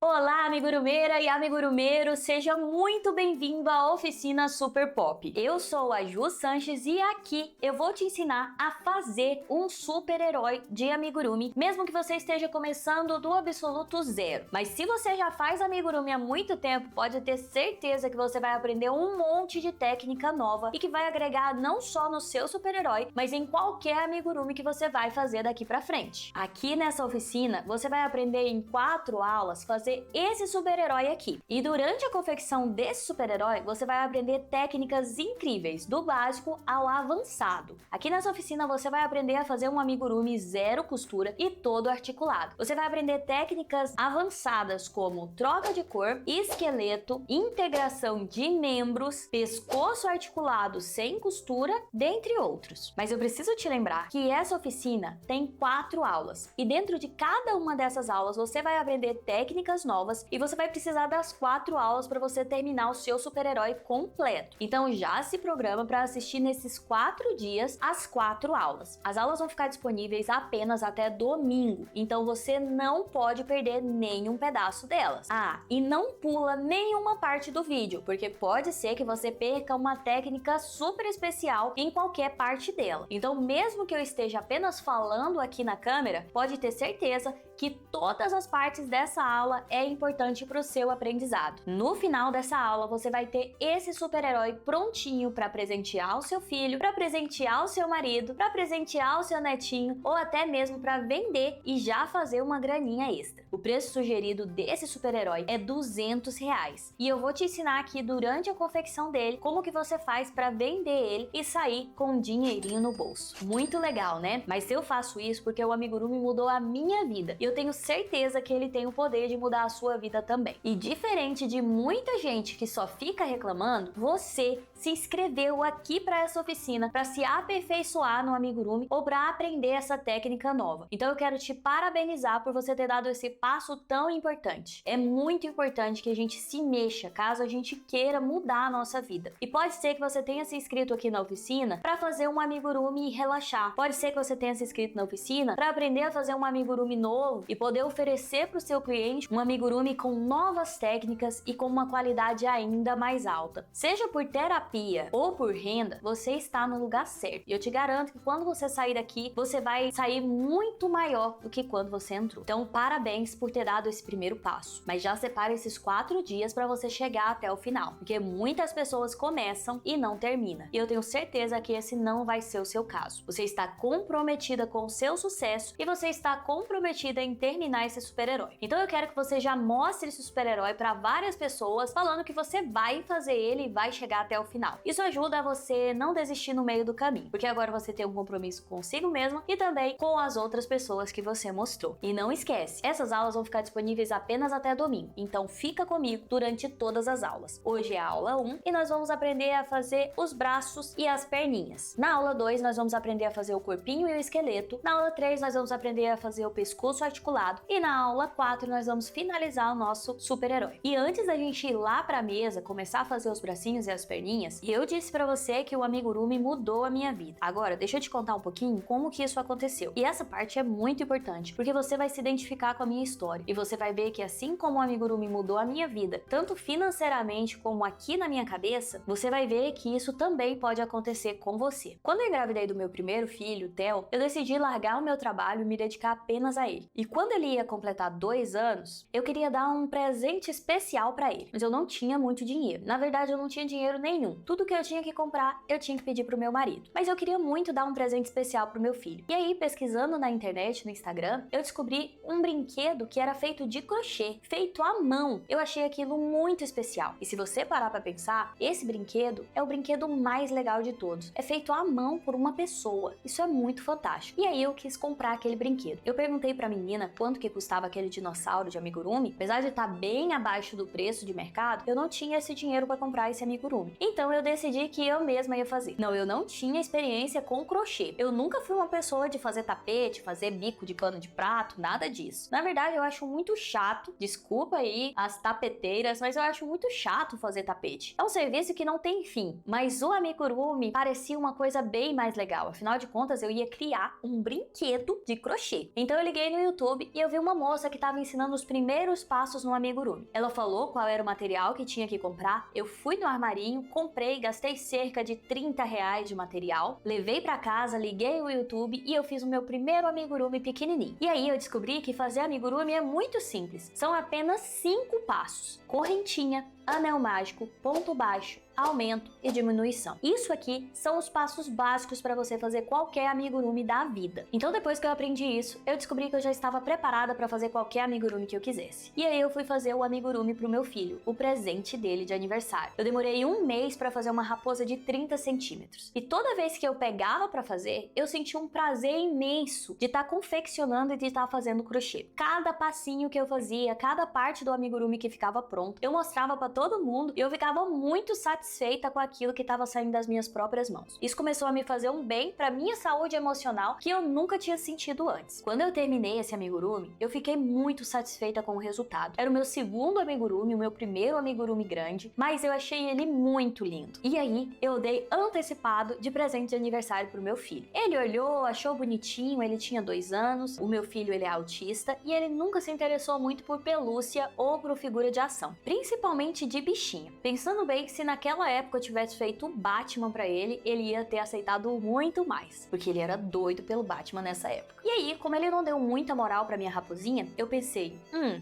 Olá, amigurumeira e amigurumeiro, seja muito bem-vindo à Oficina Super Pop. Eu sou a Ju Sanches e aqui eu vou te ensinar a fazer um super-herói de amigurumi, mesmo que você esteja começando do absoluto zero. Mas se você já faz amigurumi há muito tempo, pode ter certeza que você vai aprender um monte de técnica nova e que vai agregar não só no seu super-herói, mas em qualquer amigurumi que você vai fazer daqui pra frente. Aqui nessa oficina, você vai aprender em 4 aulas fazer esse super-herói aqui. E durante a confecção desse super-herói, você vai aprender técnicas incríveis, do básico ao avançado. Aqui nessa oficina você vai aprender a fazer um amigurumi zero costura e todo articulado. Você vai aprender técnicas avançadas como troca de cor, esqueleto, integração de membros, pescoço articulado sem costura, dentre outros. Mas eu preciso te lembrar que essa oficina tem 4 aulas e dentro de cada uma dessas aulas você vai aprender técnicas novas e você vai precisar das 4 aulas para você terminar o seu super-herói completo. Então já se programa para assistir nesses 4 dias as 4 aulas. As aulas vão ficar disponíveis apenas até domingo, então você não pode perder nenhum pedaço delas. Ah, e não pula nenhuma parte do vídeo, porque pode ser que você perca uma técnica super especial em qualquer parte dela. Então mesmo que eu esteja apenas falando aqui na câmera, pode ter certeza que todas as partes dessa aula é importante para o seu aprendizado. No final dessa aula, você vai ter esse super-herói prontinho para presentear o seu filho, para presentear o seu marido, para presentear o seu netinho ou até mesmo para vender e já fazer uma graninha extra. O preço sugerido desse super-herói é R$200 e eu vou te ensinar aqui durante a confecção dele como que você faz para vender ele e sair com um dinheirinho no bolso. Muito legal, né? Mas eu faço isso porque o amigurumi mudou a minha vida e eu tenho certeza que ele tem o poder de mudar a sua vida também. E diferente de muita gente que só fica reclamando, você se inscreveu aqui para essa oficina para se aperfeiçoar no amigurumi ou para aprender essa técnica nova. Então eu quero te parabenizar por você ter dado esse passo tão importante. É muito importante que a gente se mexa caso a gente queira mudar a nossa vida. E pode ser que você tenha se inscrito aqui na oficina para fazer um amigurumi e relaxar. Pode ser que você tenha se inscrito na oficina para aprender a fazer um amigurumi novo e poder oferecer para o seu cliente um amigurumi com novas técnicas e com uma qualidade ainda mais alta. Seja por terapia ou por renda, você está no lugar certo. E eu te garanto que quando você sair daqui, você vai sair muito maior do que quando você entrou. Então, parabéns por ter dado esse primeiro passo. Mas já separa esses 4 dias para você chegar até o final, porque muitas pessoas começam e não terminam. E eu tenho certeza que esse não vai ser o seu caso. Você está comprometida com o seu sucesso e você está comprometida em terminar esse super-herói. Então eu quero que você já mostre esse super-herói para várias pessoas, falando que você vai fazer ele e vai chegar até o final. Isso ajuda a você não desistir no meio do caminho, porque agora você tem um compromisso consigo mesmo e também com as outras pessoas que você mostrou. E não esquece, essas aulas vão ficar disponíveis apenas até domingo, então fica comigo durante todas as aulas. Hoje é a aula 1 e nós vamos aprender a fazer os braços e as perninhas. Na aula 2 nós vamos aprender a fazer o corpinho e o esqueleto. Na aula 3 nós vamos aprender a fazer o pescoço articulado e na aula 4 nós vamos finalizar o nosso super-herói. E antes da gente ir lá pra mesa, começar a fazer os bracinhos e as perninhas, eu disse pra você que o amigurumi mudou a minha vida. Agora, deixa eu te contar um pouquinho como que isso aconteceu. E essa parte é muito importante, porque você vai se identificar com a minha história. E você vai ver que assim como o amigurumi mudou a minha vida, tanto financeiramente como aqui na minha cabeça, você vai ver que isso também pode acontecer com você. Quando eu engravidei do meu primeiro filho, o Theo, eu decidi largar o meu trabalho e me dedicar apenas a ele. E quando ele ia completar 2 anos, eu queria dar um presente especial pra ele, mas eu não tinha muito dinheiro. Na verdade, eu não tinha dinheiro nenhum. Tudo que eu tinha que comprar, eu tinha que pedir pro meu marido. Mas eu queria muito dar um presente especial pro meu filho. E aí, pesquisando na internet, no Instagram, eu descobri um brinquedo que era feito de crochê, feito à mão. Eu achei aquilo muito especial. E se você parar pra pensar, esse brinquedo é o brinquedo mais legal de todos. É feito à mão por uma pessoa. Isso é muito fantástico. E aí eu quis comprar aquele brinquedo. Eu perguntei pra menina quanto que custava aquele dinossauro de amigurumi. Apesar de estar bem abaixo do preço de mercado, eu não tinha esse dinheiro para comprar esse amigurumi. Então eu decidi que eu mesma ia fazer. Não, eu não tinha experiência com crochê. Eu nunca fui uma pessoa de fazer tapete, fazer bico de pano de prato, nada disso. Na verdade, verdade, eu acho muito chato, desculpa aí as tapeteiras, mas eu acho muito chato fazer tapete. É um serviço que não tem fim, mas o amigurumi parecia uma coisa bem mais legal. Afinal de contas, eu ia criar um brinquedo de crochê. Então eu liguei no YouTube e eu vi uma moça que estava ensinando os primeiros passos no amigurumi. Ela falou qual era o material que tinha que comprar, eu fui no armarinho, comprei, gastei cerca de R$ 30 de material, levei pra casa, liguei o YouTube e eu fiz o meu primeiro amigurumi pequenininho. E aí eu descobri que fazer amigurumi é muito simples. São apenas 5 passos: correntinha, anel mágico, ponto baixo, aumento e diminuição. Isso aqui são os passos básicos para você fazer qualquer amigurumi da vida. Então depois que eu aprendi isso, eu descobri que eu já estava preparada para fazer qualquer amigurumi que eu quisesse. E aí eu fui fazer o amigurumi pro meu filho, o presente dele de aniversário. Eu demorei 1 mês para fazer uma raposa de 30 centímetros. E toda vez que eu pegava para fazer, eu sentia um prazer imenso de estar confeccionando e de estar fazendo crochê. Cada passinho que eu fazia, cada parte do amigurumi que ficava pronto, eu mostrava para todo mundo e eu ficava muito satisfeita com aquilo que estava saindo das minhas próprias mãos. Isso começou a me fazer um bem para minha saúde emocional que eu nunca tinha sentido antes. Quando eu terminei esse amigurumi, eu fiquei muito satisfeita com o resultado. Era o meu segundo amigurumi, o meu primeiro amigurumi grande, mas eu achei ele muito lindo. E aí, eu dei antecipado de presente de aniversário pro meu filho. Ele olhou, achou bonitinho, ele tinha 2 anos, o meu filho ele é autista e ele nunca se interessou muito por pelúcia ou por figura de ação, principalmente de bichinho. Pensando bem que se naquela época eu tivesse feito o Batman pra ele, ele ia ter aceitado muito mais, porque ele era doido pelo Batman nessa época. E aí, como ele não deu muita moral pra minha raposinha, eu pensei,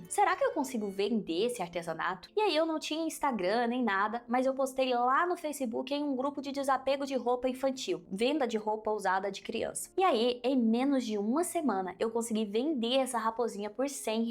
será que eu consigo vender esse artesanato? E aí eu não tinha Instagram nem nada, mas eu postei lá no Facebook em um grupo de desapego de roupa infantil, venda de roupa usada de criança. E aí, em menos de 1 semana, eu consegui vender essa raposinha por R$ 100.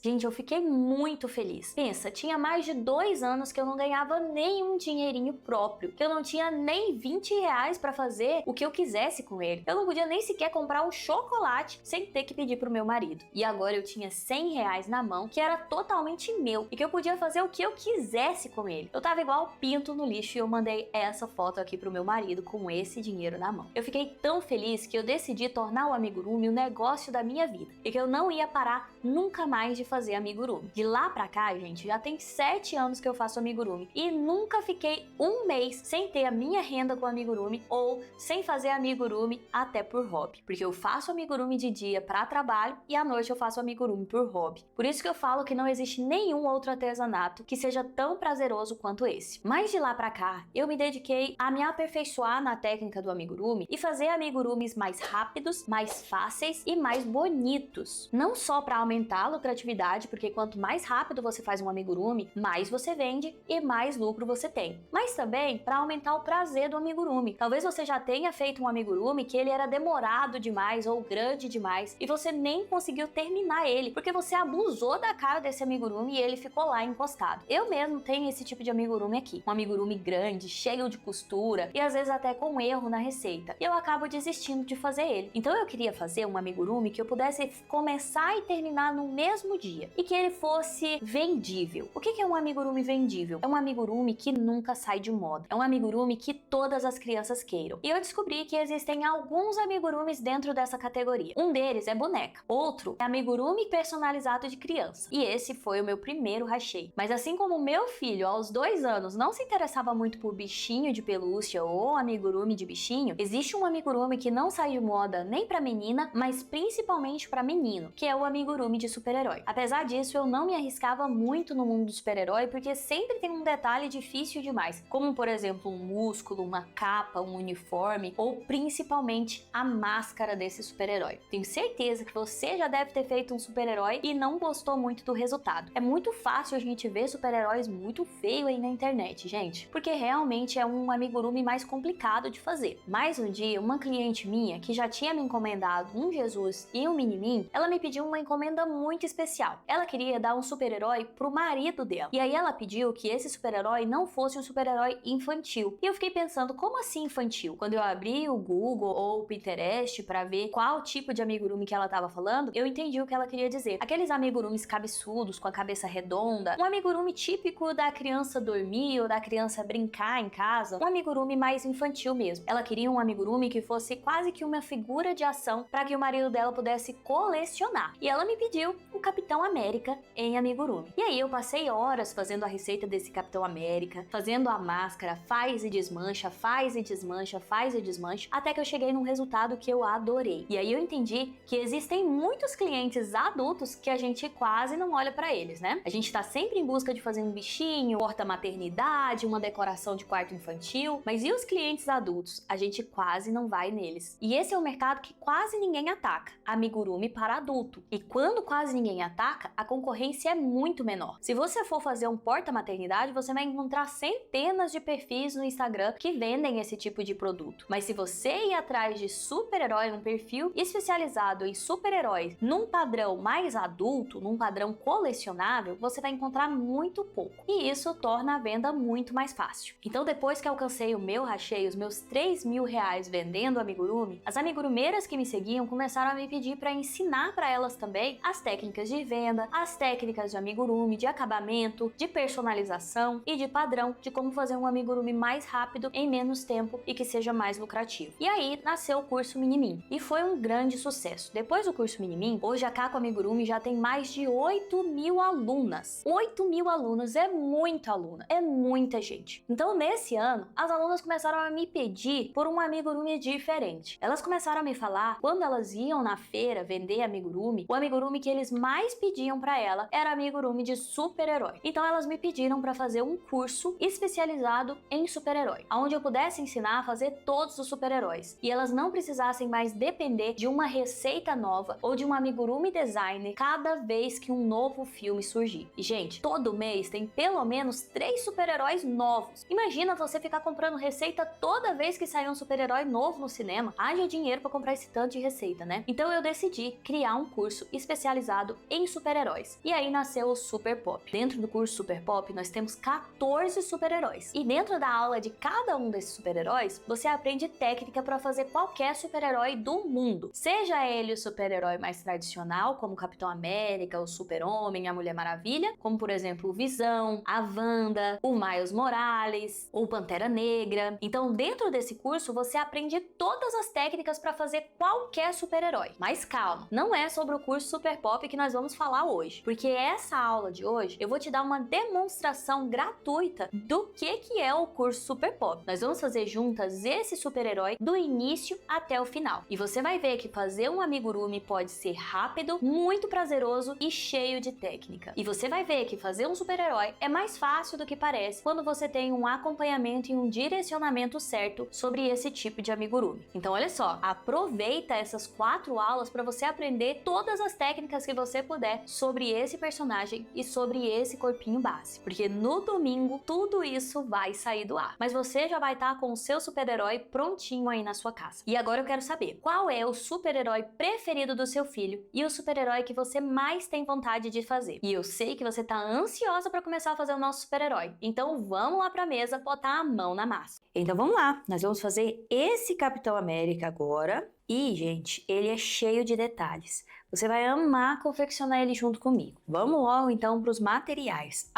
Gente, eu fiquei muito feliz. Pensa, tinha mais de 2 anos que eu não ganhava nenhum dinheirinho próprio, que eu não tinha nem R$ 20 pra fazer o que eu quisesse com ele. Eu não podia nem sequer comprar um chocolate sem ter que pedir pro meu marido. E agora eu tinha R$ 100 na mão, que era totalmente meu, e que eu podia fazer o que eu quisesse com ele. Eu tava igual pinto no lixo e eu mandei essa foto aqui pro meu marido com esse dinheiro na mão. Eu fiquei tão feliz que eu decidi tornar o amigurumi o negócio da minha vida, e que eu não ia parar nunca mais de fazer amigurumi. De lá pra cá, gente, já tem 7 anos que eu faço amigurumi e nunca fiquei 1 mês sem ter a minha renda com amigurumi ou sem fazer amigurumi até por hobby, porque eu faço amigurumi de dia para trabalho e à noite eu faço amigurumi por hobby. Por isso que eu falo que não existe nenhum outro artesanato que seja tão prazeroso quanto esse. Mas de lá pra cá, eu me dediquei a me aperfeiçoar na técnica do amigurumi e fazer amigurumis mais rápidos, mais fáceis e mais bonitos. Não só para aumentar a lucratividade, porque quanto mais rápido você faz um amigurumi, mais você vende e mais lucro você tem. Mas também para aumentar o prazer do amigurumi. Talvez você já tenha feito um amigurumi que ele era demorado demais ou grande demais e você nem conseguiu terminar ele, porque você abusou da cara desse amigurumi e ele ficou lá encostado. Eu mesmo tenho esse tipo de amigurumi aqui. Um amigurumi grande, cheio de costura e às vezes até com erro na receita. E eu acabo desistindo de fazer ele. Então eu queria fazer um amigurumi que eu pudesse começar e terminar no mesmo dia e que ele fosse vendível. O que é um amigurumi vendível? É um amigurumi que nunca sai de moda. É um amigurumi que todas as crianças queiram. E eu descobri que existem alguns amigurumis dentro dessa categoria. Um deles é boneca. Outro é amigurumi personalizado de criança. E esse foi o meu primeiro hachei. Mas assim como o meu filho, aos 2 anos, não se interessava muito por bichinho de pelúcia ou amigurumi de bichinho, existe um amigurumi que não sai de moda nem pra menina, mas principalmente pra menino, que é o amigurumi de super-herói. Apesar disso, eu não me arriscava muito no mundo do super-herói, porque sempre tem um detalhe difícil demais, como por exemplo um músculo, uma capa, um uniforme ou principalmente a máscara desse super-herói. Tenho certeza que você já deve ter feito um super-herói e não gostou muito do resultado. É muito fácil a gente ver super-heróis muito feios aí na internet, gente, porque realmente é um amigurumi mais complicado de fazer. Mas um dia, uma cliente minha que já tinha me encomendado um Jesus e um Minimin, ela me pediu uma encomenda muito especial. Ela queria dar um super-herói pro marido dela. E aí ela pediu que esse super-herói não fosse um super-herói infantil. E eu fiquei pensando, como assim infantil? Quando eu abri o Google ou o Pinterest para ver qual tipo de amigurumi que ela estava falando, eu entendi o que ela queria dizer. Aqueles amigurumis cabeçudos, com a cabeça redonda, um amigurumi típico da criança dormir ou da criança brincar em casa, um amigurumi mais infantil mesmo. Ela queria um amigurumi que fosse quase que uma figura de ação para que o marido dela pudesse colecionar. E ela me pediu o Capitão América em amigurumi. E aí eu passei horas fazendo a receita desse Capitão América, fazendo a máscara, faz e desmancha, faz e desmancha, faz e desmancha, até que eu cheguei num resultado que eu adorei. E aí eu entendi que existem muitos clientes adultos que a gente quase não olha para eles, né? A gente tá sempre em busca de fazer um bichinho, porta-maternidade, uma decoração de quarto infantil, mas e os clientes adultos? A gente quase não vai neles. E esse é um mercado que quase ninguém ataca, amigurumi para adulto. E quando quase ninguém ataca, a concorrência é muito menor. Se você for fazer um porta-maternidade, você vai encontrar centenas de perfis no Instagram que vendem esse tipo de produto. Mas se você ir atrás de super-herói, um perfil especializado em super-heróis, num padrão mais adulto, num padrão colecionável, você vai encontrar muito pouco. E isso torna a venda muito mais fácil. Então, depois que alcancei o meu rachei, os meus R$ 3.000 vendendo amigurumi, as amigurumeiras que me seguiam começaram a me pedir para ensinar para elas também as técnicas de venda, as técnicas de amigurumi, de acabamento, de personalização e de padrão, de como fazer um amigurumi mais rápido, em menos tempo e que seja mais lucrativo. E aí nasceu o curso Minimin e foi um grande sucesso. Depois do curso Minimin, hoje a Kako Amigurumi já tem mais de 8.000 alunas. 8.000 alunas é muita aluna, é muita gente. Então nesse ano, as alunas começaram a me pedir por um amigurumi diferente. Elas começaram a me falar, quando elas iam na feira vender amigurumi, o amigurumi que eles mais pediam para ela era amigurumi de super-herói. Então elas me pediram para fazer um curso especializado em super-herói, onde eu pudesse ensinar a fazer todos os super-heróis e elas não precisassem mais depender de uma receita nova ou de um amigurumi designer cada vez que um novo filme surgir. E gente, todo mês tem pelo menos 3 super-heróis novos. Imagina você ficar comprando receita toda vez que sair um super-herói novo no cinema. Haja dinheiro para comprar esse tanto de receita, né? Então eu decidi criar um curso especializado em super-heróis. E aí nasceu o Super Pop. Dentro do curso Super Pop, nós temos 14 super-heróis. E dentro da aula de cada um desses super-heróis, você aprende técnica para fazer qualquer super-herói do mundo. Seja ele o super-herói mais tradicional, como o Capitão América, o Super-Homem, a Mulher Maravilha, como por exemplo o Visão, a Wanda, o Miles Morales, ou Pantera Negra. Então dentro desse curso você aprende todas as técnicas para fazer qualquer super-herói. Mas calma, não é sobre o curso Super Pop que nós vamos falar hoje, porque essa aula de hoje eu vou te dar uma demonstração gratuita do que é o curso Super Pop. Nós vamos fazer juntas esse super-herói do início até o final. E você vai ver que fazer um amigurumi pode ser rápido, muito prazeroso e cheio de técnica. E você vai ver que fazer um super-herói é mais fácil do que parece quando você tem um acompanhamento e um direcionamento certo sobre esse tipo de amigurumi. Então olha só, aproveita essas 4 aulas para você aprender todas as técnicas que você puder sobre esse personagem e sobre esse corpinho base. Porque no domingo tudo isso vai sair do ar. Mas você já vai estar com o seu super-herói prontinho aí na sua casa. E agora eu quero saber, qual é o super-herói preferido do seu filho e o super-herói que você mais tem vontade de fazer? E eu sei que você tá ansiosa para começar a fazer o nosso super-herói. Então vamos lá pra mesa botar a mão na massa. Então vamos lá, nós vamos fazer esse Capitão América agora. E, gente, ele é cheio de detalhes. Você vai amar confeccionar ele junto comigo. Vamos logo então para os materiais.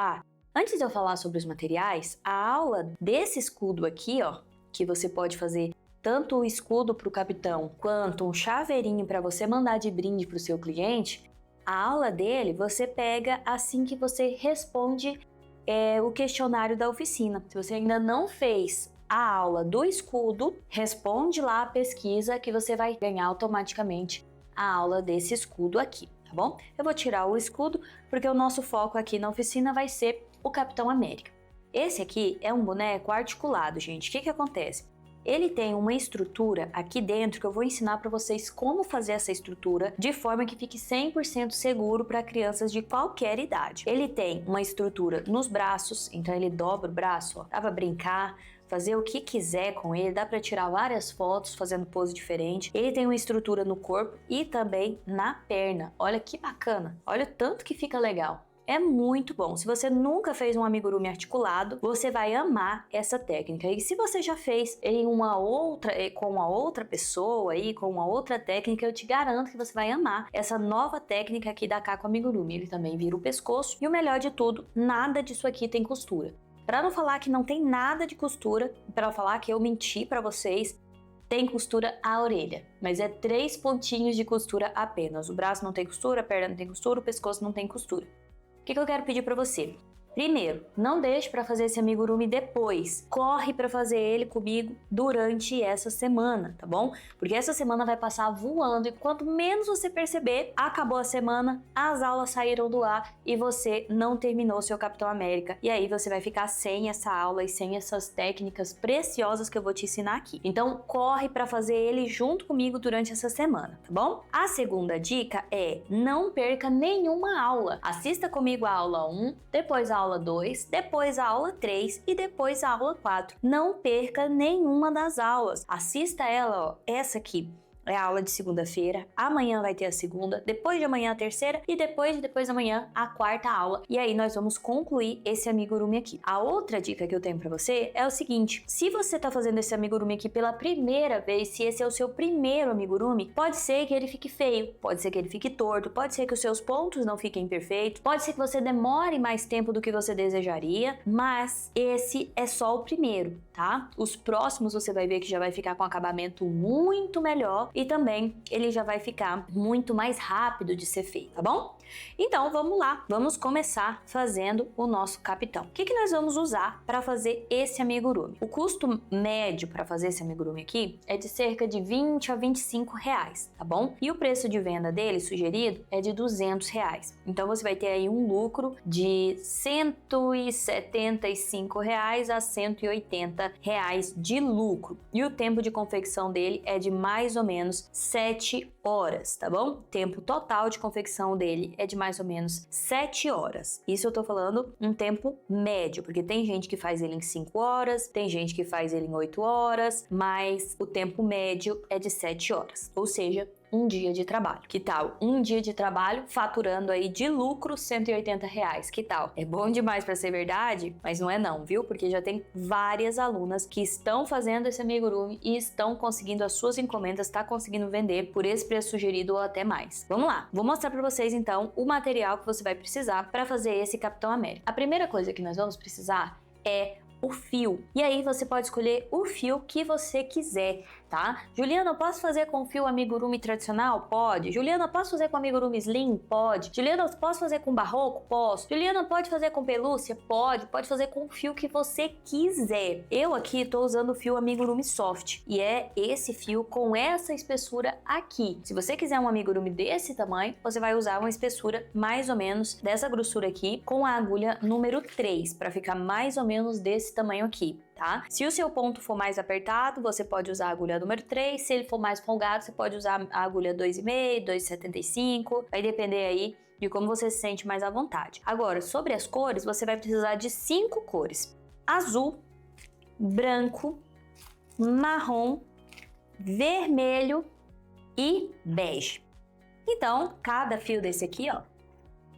Antes de eu falar sobre os materiais, a aula desse escudo aqui, ó, que você pode fazer tanto o escudo para o capitão quanto um chaveirinho para você mandar de brinde para o seu cliente, a aula dele você pega assim que você responde o questionário da oficina. Se você ainda não fez a aula do escudo, responde lá a pesquisa que você vai ganhar automaticamente a aula desse escudo aqui, tá bom? Eu vou tirar o escudo porque o nosso foco aqui na oficina vai ser o Capitão América. Esse aqui é um boneco articulado, gente. O que acontece? Ele tem uma estrutura aqui dentro que eu vou ensinar para vocês como fazer essa estrutura de forma que fique 100% seguro para crianças de qualquer idade. Ele tem uma estrutura nos braços, então ele dobra o braço, ó, dá para brincar, fazer o que quiser com ele, dá para tirar várias fotos fazendo pose diferente. Ele tem uma estrutura no corpo e também na perna. Olha que bacana, olha o tanto que fica legal. É muito bom. Se você nunca fez um amigurumi articulado, você vai amar essa técnica. E se você já fez em com uma outra pessoa aí, com uma outra técnica, eu te garanto que você vai amar essa nova técnica aqui da Kako Amigurumi. Ele também vira o pescoço e o melhor de tudo, nada disso aqui tem costura. Para não falar que não tem nada de costura, para falar que eu menti para vocês, tem costura a orelha, mas é 3 pontinhos de costura apenas. O braço não tem costura, a perna não tem costura, o pescoço não tem costura. O que eu quero pedir para você? Primeiro, não deixe para fazer esse amigurumi depois. Corre para fazer ele comigo durante essa semana, tá bom? Porque essa semana vai passar voando e quanto menos você perceber, acabou a semana, as aulas saíram do ar e você não terminou seu Capitão América. E aí você vai ficar sem essa aula e sem essas técnicas preciosas que eu vou te ensinar aqui. Então, corre para fazer ele junto comigo durante essa semana, tá bom? A segunda dica é não perca nenhuma aula. Assista comigo a aula 1, depois a aula 2, depois a aula 3 e depois a aula 4. Não perca nenhuma das aulas. Assista ela, ó, essa aqui. É a aula de segunda-feira, amanhã vai ter a segunda, depois de amanhã a terceira e depois da manhã a quarta aula. E aí nós vamos concluir esse amigurumi aqui. A outra dica que eu tenho pra você é o seguinte, se você tá fazendo esse amigurumi aqui pela primeira vez, se esse é o seu primeiro amigurumi, pode ser que ele fique feio, pode ser que ele fique torto, pode ser que os seus pontos não fiquem perfeitos, pode ser que você demore mais tempo do que você desejaria, mas esse é só o primeiro, tá? Os próximos você vai ver que já vai ficar com acabamento muito melhor e também ele já vai ficar muito mais rápido de ser feito, tá bom? Então vamos lá, vamos começar fazendo o nosso capitão. O que nós vamos usar para fazer esse amigurumi? O custo médio para fazer esse amigurumi aqui é de cerca de 20 a 25 reais, tá bom? E o preço de venda dele sugerido é de 200 reais. Então você vai ter aí um lucro de 175 reais a 180 reais de lucro. E o tempo de confecção dele é de mais ou menos 7 horas, tá bom? O tempo total de confecção dele é de mais ou menos 7 horas. Isso eu tô falando um tempo médio, porque tem gente que faz ele em 5 horas, tem gente que faz ele em 8 horas, mas o tempo médio é de 7 horas, ou seja, um dia de trabalho. Que tal? Um dia de trabalho faturando aí de lucro 180 reais. Que tal? É bom demais para ser verdade, mas não é não, viu? Porque já tem várias alunas que estão fazendo esse amigurumi e estão conseguindo as suas encomendas, tá conseguindo vender por esse preço sugerido ou até mais. Vamos lá, vou mostrar para vocês então o material que você vai precisar para fazer esse Capitão América. A primeira coisa que nós vamos precisar é o fio. E aí você pode escolher o fio que você quiser, tá? Juliana, eu posso fazer com fio amigurumi tradicional? Pode. Juliana, eu posso fazer com amigurumi slim? Pode. Juliana, eu posso fazer com barroco? Posso. Juliana, pode fazer com pelúcia? Pode. Pode fazer com o fio que você quiser. Eu aqui tô usando o fio amigurumi soft e é esse fio com essa espessura aqui. Se você quiser um amigurumi desse tamanho, você vai usar uma espessura mais ou menos dessa grossura aqui com a agulha número 3 para ficar mais ou menos desse tamanho aqui, tá? Se o seu ponto for mais apertado, você pode usar a agulha número 3, se ele for mais folgado, você pode usar a agulha 2,5, 2,75, vai depender aí de como você se sente mais à vontade. Agora, sobre as cores, você vai precisar de 5 cores: azul, branco, marrom, vermelho e bege. Então, cada fio desse aqui, ó,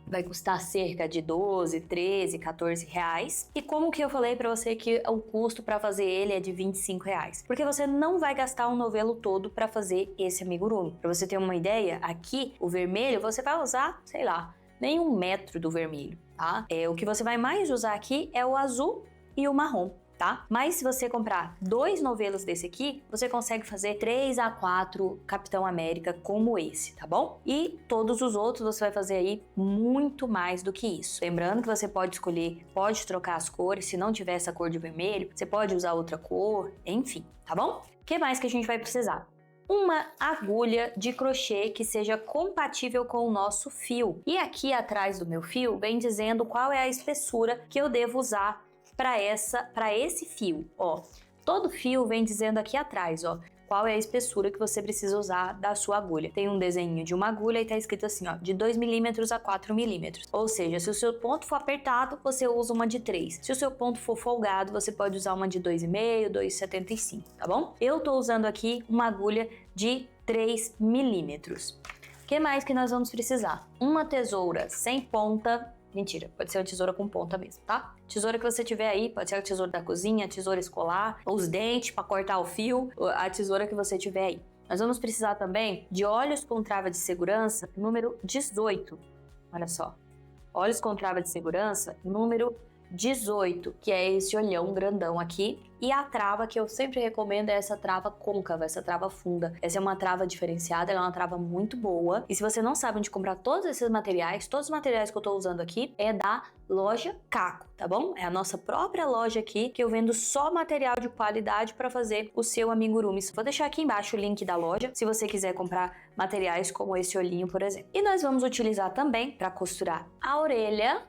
vai custar cerca de 12, 13, 14 reais. E como que eu falei pra você que o custo pra fazer ele é de 25 reais? Porque você não vai gastar um novelo todo pra fazer esse amigurumi. Pra você ter uma ideia, aqui o vermelho você vai usar, sei lá, nem 1 metro do vermelho, tá? O que você vai mais usar aqui é o azul e o marrom, tá? Mas se você comprar 2 novelos desse aqui, você consegue fazer 3 a 4 Capitão América como esse, tá bom? E todos os outros você vai fazer aí muito mais do que isso. Lembrando que você pode escolher, pode trocar as cores, se não tiver essa cor de vermelho, você pode usar outra cor, enfim, tá bom? O que mais que a gente vai precisar? Uma agulha de crochê que seja compatível com o nosso fio. E aqui atrás do meu fio vem dizendo qual é a espessura que eu devo usar para esse fio, ó. Todo fio vem dizendo aqui atrás, ó, qual é a espessura que você precisa usar da sua agulha. Tem um desenho de uma agulha e tá escrito assim, ó, de 2 milímetros a 4 milímetros. Ou seja, se o seu ponto for apertado, você usa uma de 3. Se o seu ponto for folgado, você pode usar uma de 2,5, 2,75, tá bom? Eu tô usando aqui uma agulha de 3 milímetros. O que mais que nós vamos precisar? Uma tesoura sem ponta, Mentira, pode ser uma tesoura com ponta mesmo, tá? Tesoura que você tiver aí, pode ser a tesoura da cozinha, a tesoura escolar, os dentes para cortar o fio, a tesoura que você tiver aí. Nós vamos precisar também de olhos com trava de segurança número 18. Olha só. Olhos com trava de segurança número 18, que é esse olhão grandão aqui. E a trava que eu sempre recomendo é essa trava côncava, essa trava funda. Essa é uma trava diferenciada, ela é uma trava muito boa. E se você não sabe onde comprar todos esses materiais, todos os materiais que eu tô usando aqui é da loja Caco, tá bom? É a nossa própria loja aqui, que eu vendo só material de qualidade para fazer o seu amigurumi. Vou deixar aqui embaixo o link da loja, se você quiser comprar materiais como esse olhinho, por exemplo. E nós vamos utilizar também, para costurar a orelha,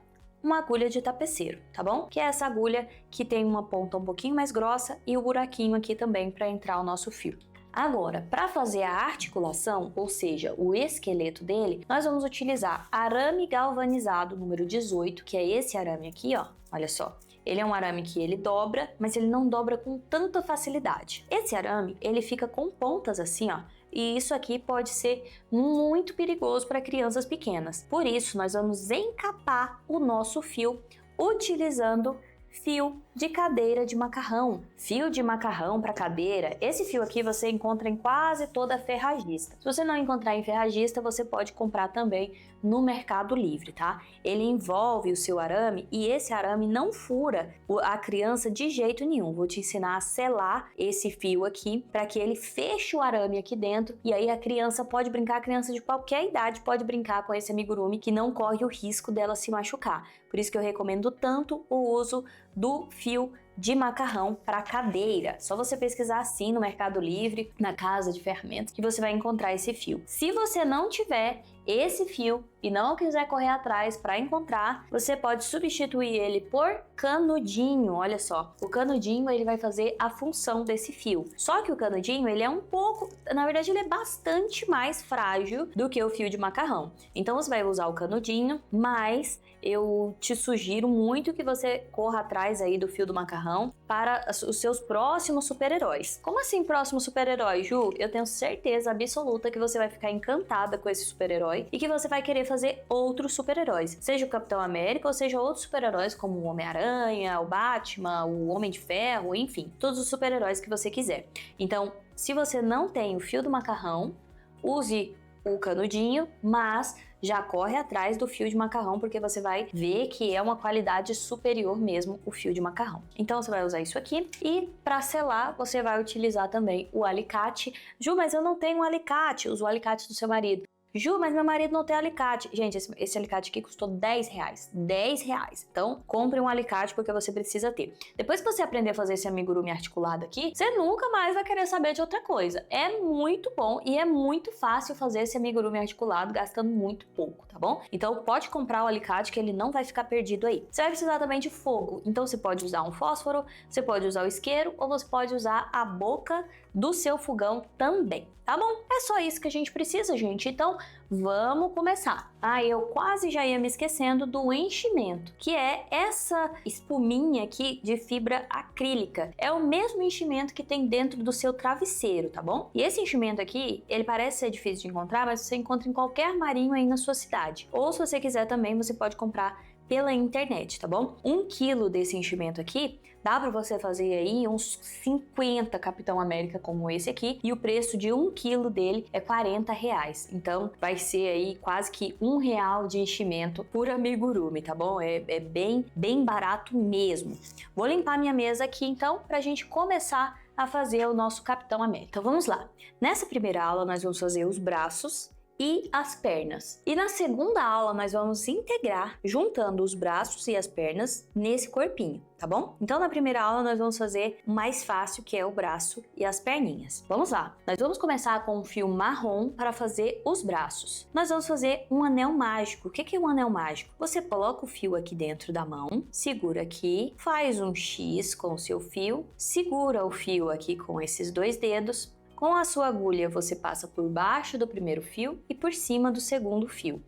uma agulha de tapeceiro, tá bom? Que é essa agulha que tem uma ponta um pouquinho mais grossa e o buraquinho aqui também para entrar o nosso fio. Agora, para fazer a articulação, ou seja, o esqueleto dele, nós vamos utilizar arame galvanizado número 18, que é esse arame aqui, ó. Olha só. Ele é um arame que ele dobra, mas ele não dobra com tanta facilidade. Esse arame, ele fica com pontas assim, ó. E isso aqui pode ser muito perigoso para crianças pequenas. Por isso, nós vamos encapar o nosso fio utilizando fio de cadeira de macarrão. Fio de macarrão para cadeira, esse fio aqui você encontra em quase toda ferragista. Se você não encontrar em ferragista, você pode comprar também no Mercado Livre, tá? Ele envolve o seu arame e esse arame não fura a criança de jeito nenhum. Vou te ensinar a selar esse fio aqui para que ele feche o arame aqui dentro e aí a criança pode brincar, a criança de qualquer idade pode brincar com esse amigurumi que não corre o risco dela se machucar. Por isso que eu recomendo tanto o uso do fio de macarrão para cadeira. Só você pesquisar assim no Mercado Livre, na casa de ferramentas, que você vai encontrar esse fio. Se você não tiver esse fio e não quiser correr atrás para encontrar, você pode substituir ele por canudinho. Olha só, o canudinho ele vai fazer a função desse fio. Só que o canudinho ele é um pouco, na verdade ele é bastante mais frágil do que o fio de macarrão. Então você vai usar o canudinho, mas eu te sugiro muito que você corra atrás aí do fio do macarrão para os seus próximos super-heróis. Como assim próximo super-herói, Ju? Eu tenho certeza absoluta que você vai ficar encantada com esse super-herói e que você vai querer fazer outros super-heróis. Seja o Capitão América ou seja outros super-heróis como o Homem-Aranha, o Batman, o Homem de Ferro, enfim, todos os super-heróis que você quiser. Então, se você não tem o fio do macarrão, use o canudinho, mas já corre atrás do fio de macarrão, porque você vai ver que é uma qualidade superior mesmo o fio de macarrão. Então você vai usar isso aqui e para selar você vai utilizar também o alicate. Ju, mas eu não tenho um alicate. Usa o alicate do seu marido. Ju, mas meu marido não tem alicate. Gente, esse alicate aqui custou R$10. R$10. Então, compre um alicate porque você precisa ter. Depois que você aprender a fazer esse amigurumi articulado aqui, você nunca mais vai querer saber de outra coisa. É muito bom e é muito fácil fazer esse amigurumi articulado gastando muito pouco, tá bom? Então, pode comprar o alicate que ele não vai ficar perdido aí. Você vai precisar também de fogo. Então, você pode usar um fósforo, você pode usar o isqueiro ou você pode usar a boca do seu fogão também, tá bom? É só isso que a gente precisa, gente. Então, vamos começar. Eu quase já ia me esquecendo do enchimento, que é essa espuminha aqui de fibra acrílica. É o mesmo enchimento que tem dentro do seu travesseiro, tá bom? E esse enchimento aqui, ele parece ser difícil de encontrar, mas você encontra em qualquer armarinho aí na sua cidade. Ou se você quiser também, você pode comprar pela internet, tá bom? 1 quilo desse enchimento aqui, dá pra você fazer aí uns 50 Capitão América como esse aqui, e o preço de 1 quilo dele é R$40. Então, vai ser aí quase que R$1 de enchimento por amigurumi, tá bom? É bem barato mesmo. Vou limpar minha mesa aqui, então, pra gente começar a fazer o nosso Capitão América. Então, vamos lá. Nessa primeira aula, nós vamos fazer os braços e as pernas. E na segunda aula nós vamos integrar juntando os braços e as pernas nesse corpinho, tá bom? Então na primeira aula nós vamos fazer o mais fácil, que é o braço e as perninhas. Vamos lá. Nós vamos começar com um fio marrom para fazer os braços. Nós vamos fazer um anel mágico. O que é um anel mágico? Você coloca o fio aqui dentro da mão, segura aqui, faz um X com o seu fio, segura o fio aqui com esses 2 dedos. Com a sua agulha, você passa por baixo do primeiro fio e por cima do segundo fio.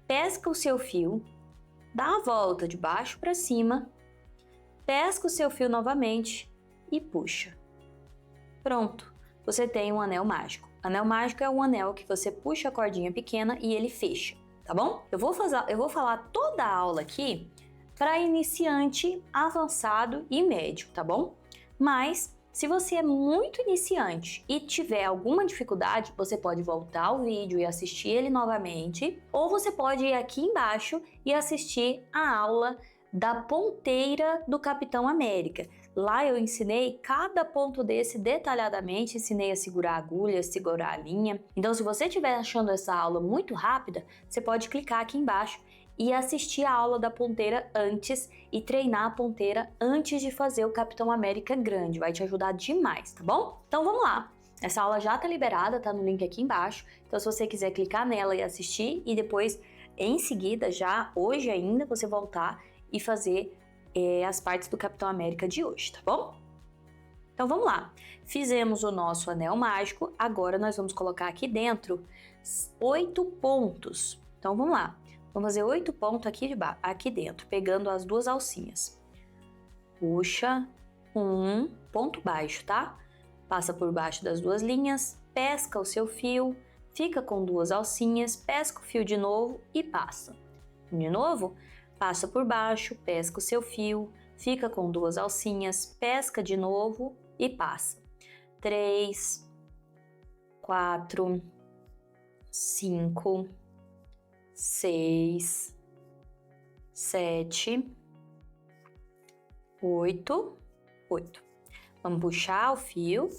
Pesca o seu fio, dá uma volta de baixo para cima, pesca o seu fio novamente e puxa. Pronto, você tem um anel mágico. Anel mágico é um anel que você puxa a cordinha pequena e ele fecha. tá bom? Eu vou falar toda a aula aqui para iniciante, avançado e médio, tá bom? Mas se você é muito iniciante e tiver alguma dificuldade, você pode voltar ao vídeo e assistir ele novamente, ou você pode ir aqui embaixo e assistir a aula da ponteira do Capitão América. Lá eu ensinei cada ponto desse detalhadamente, ensinei a segurar a agulha, segurar a linha. Então, se você estiver achando essa aula muito rápida, você pode clicar aqui embaixo e assistir a aula da ponteira antes e treinar a ponteira antes de fazer o Capitão América grande. Vai te ajudar demais, tá bom? Então vamos lá! Essa aula já tá liberada, tá no link aqui embaixo. Então se você quiser clicar nela e assistir e depois, em seguida, já hoje ainda, você voltar e fazer as partes do Capitão América de hoje, tá bom? Então vamos lá! Fizemos o nosso anel mágico, agora nós vamos colocar aqui dentro 8 pontos. Então vamos lá! Vamos fazer 8 pontos aqui dentro, pegando as duas alcinhas. Puxa, um ponto baixo, tá? Passa por baixo das duas linhas, pesca o seu fio, fica com duas alcinhas, pesca o fio de novo e passa. De novo, passa por baixo, pesca o seu fio, fica com duas alcinhas, pesca de novo e passa. 3, 4, 5, 6, 7, 8. Vamos puxar o fio,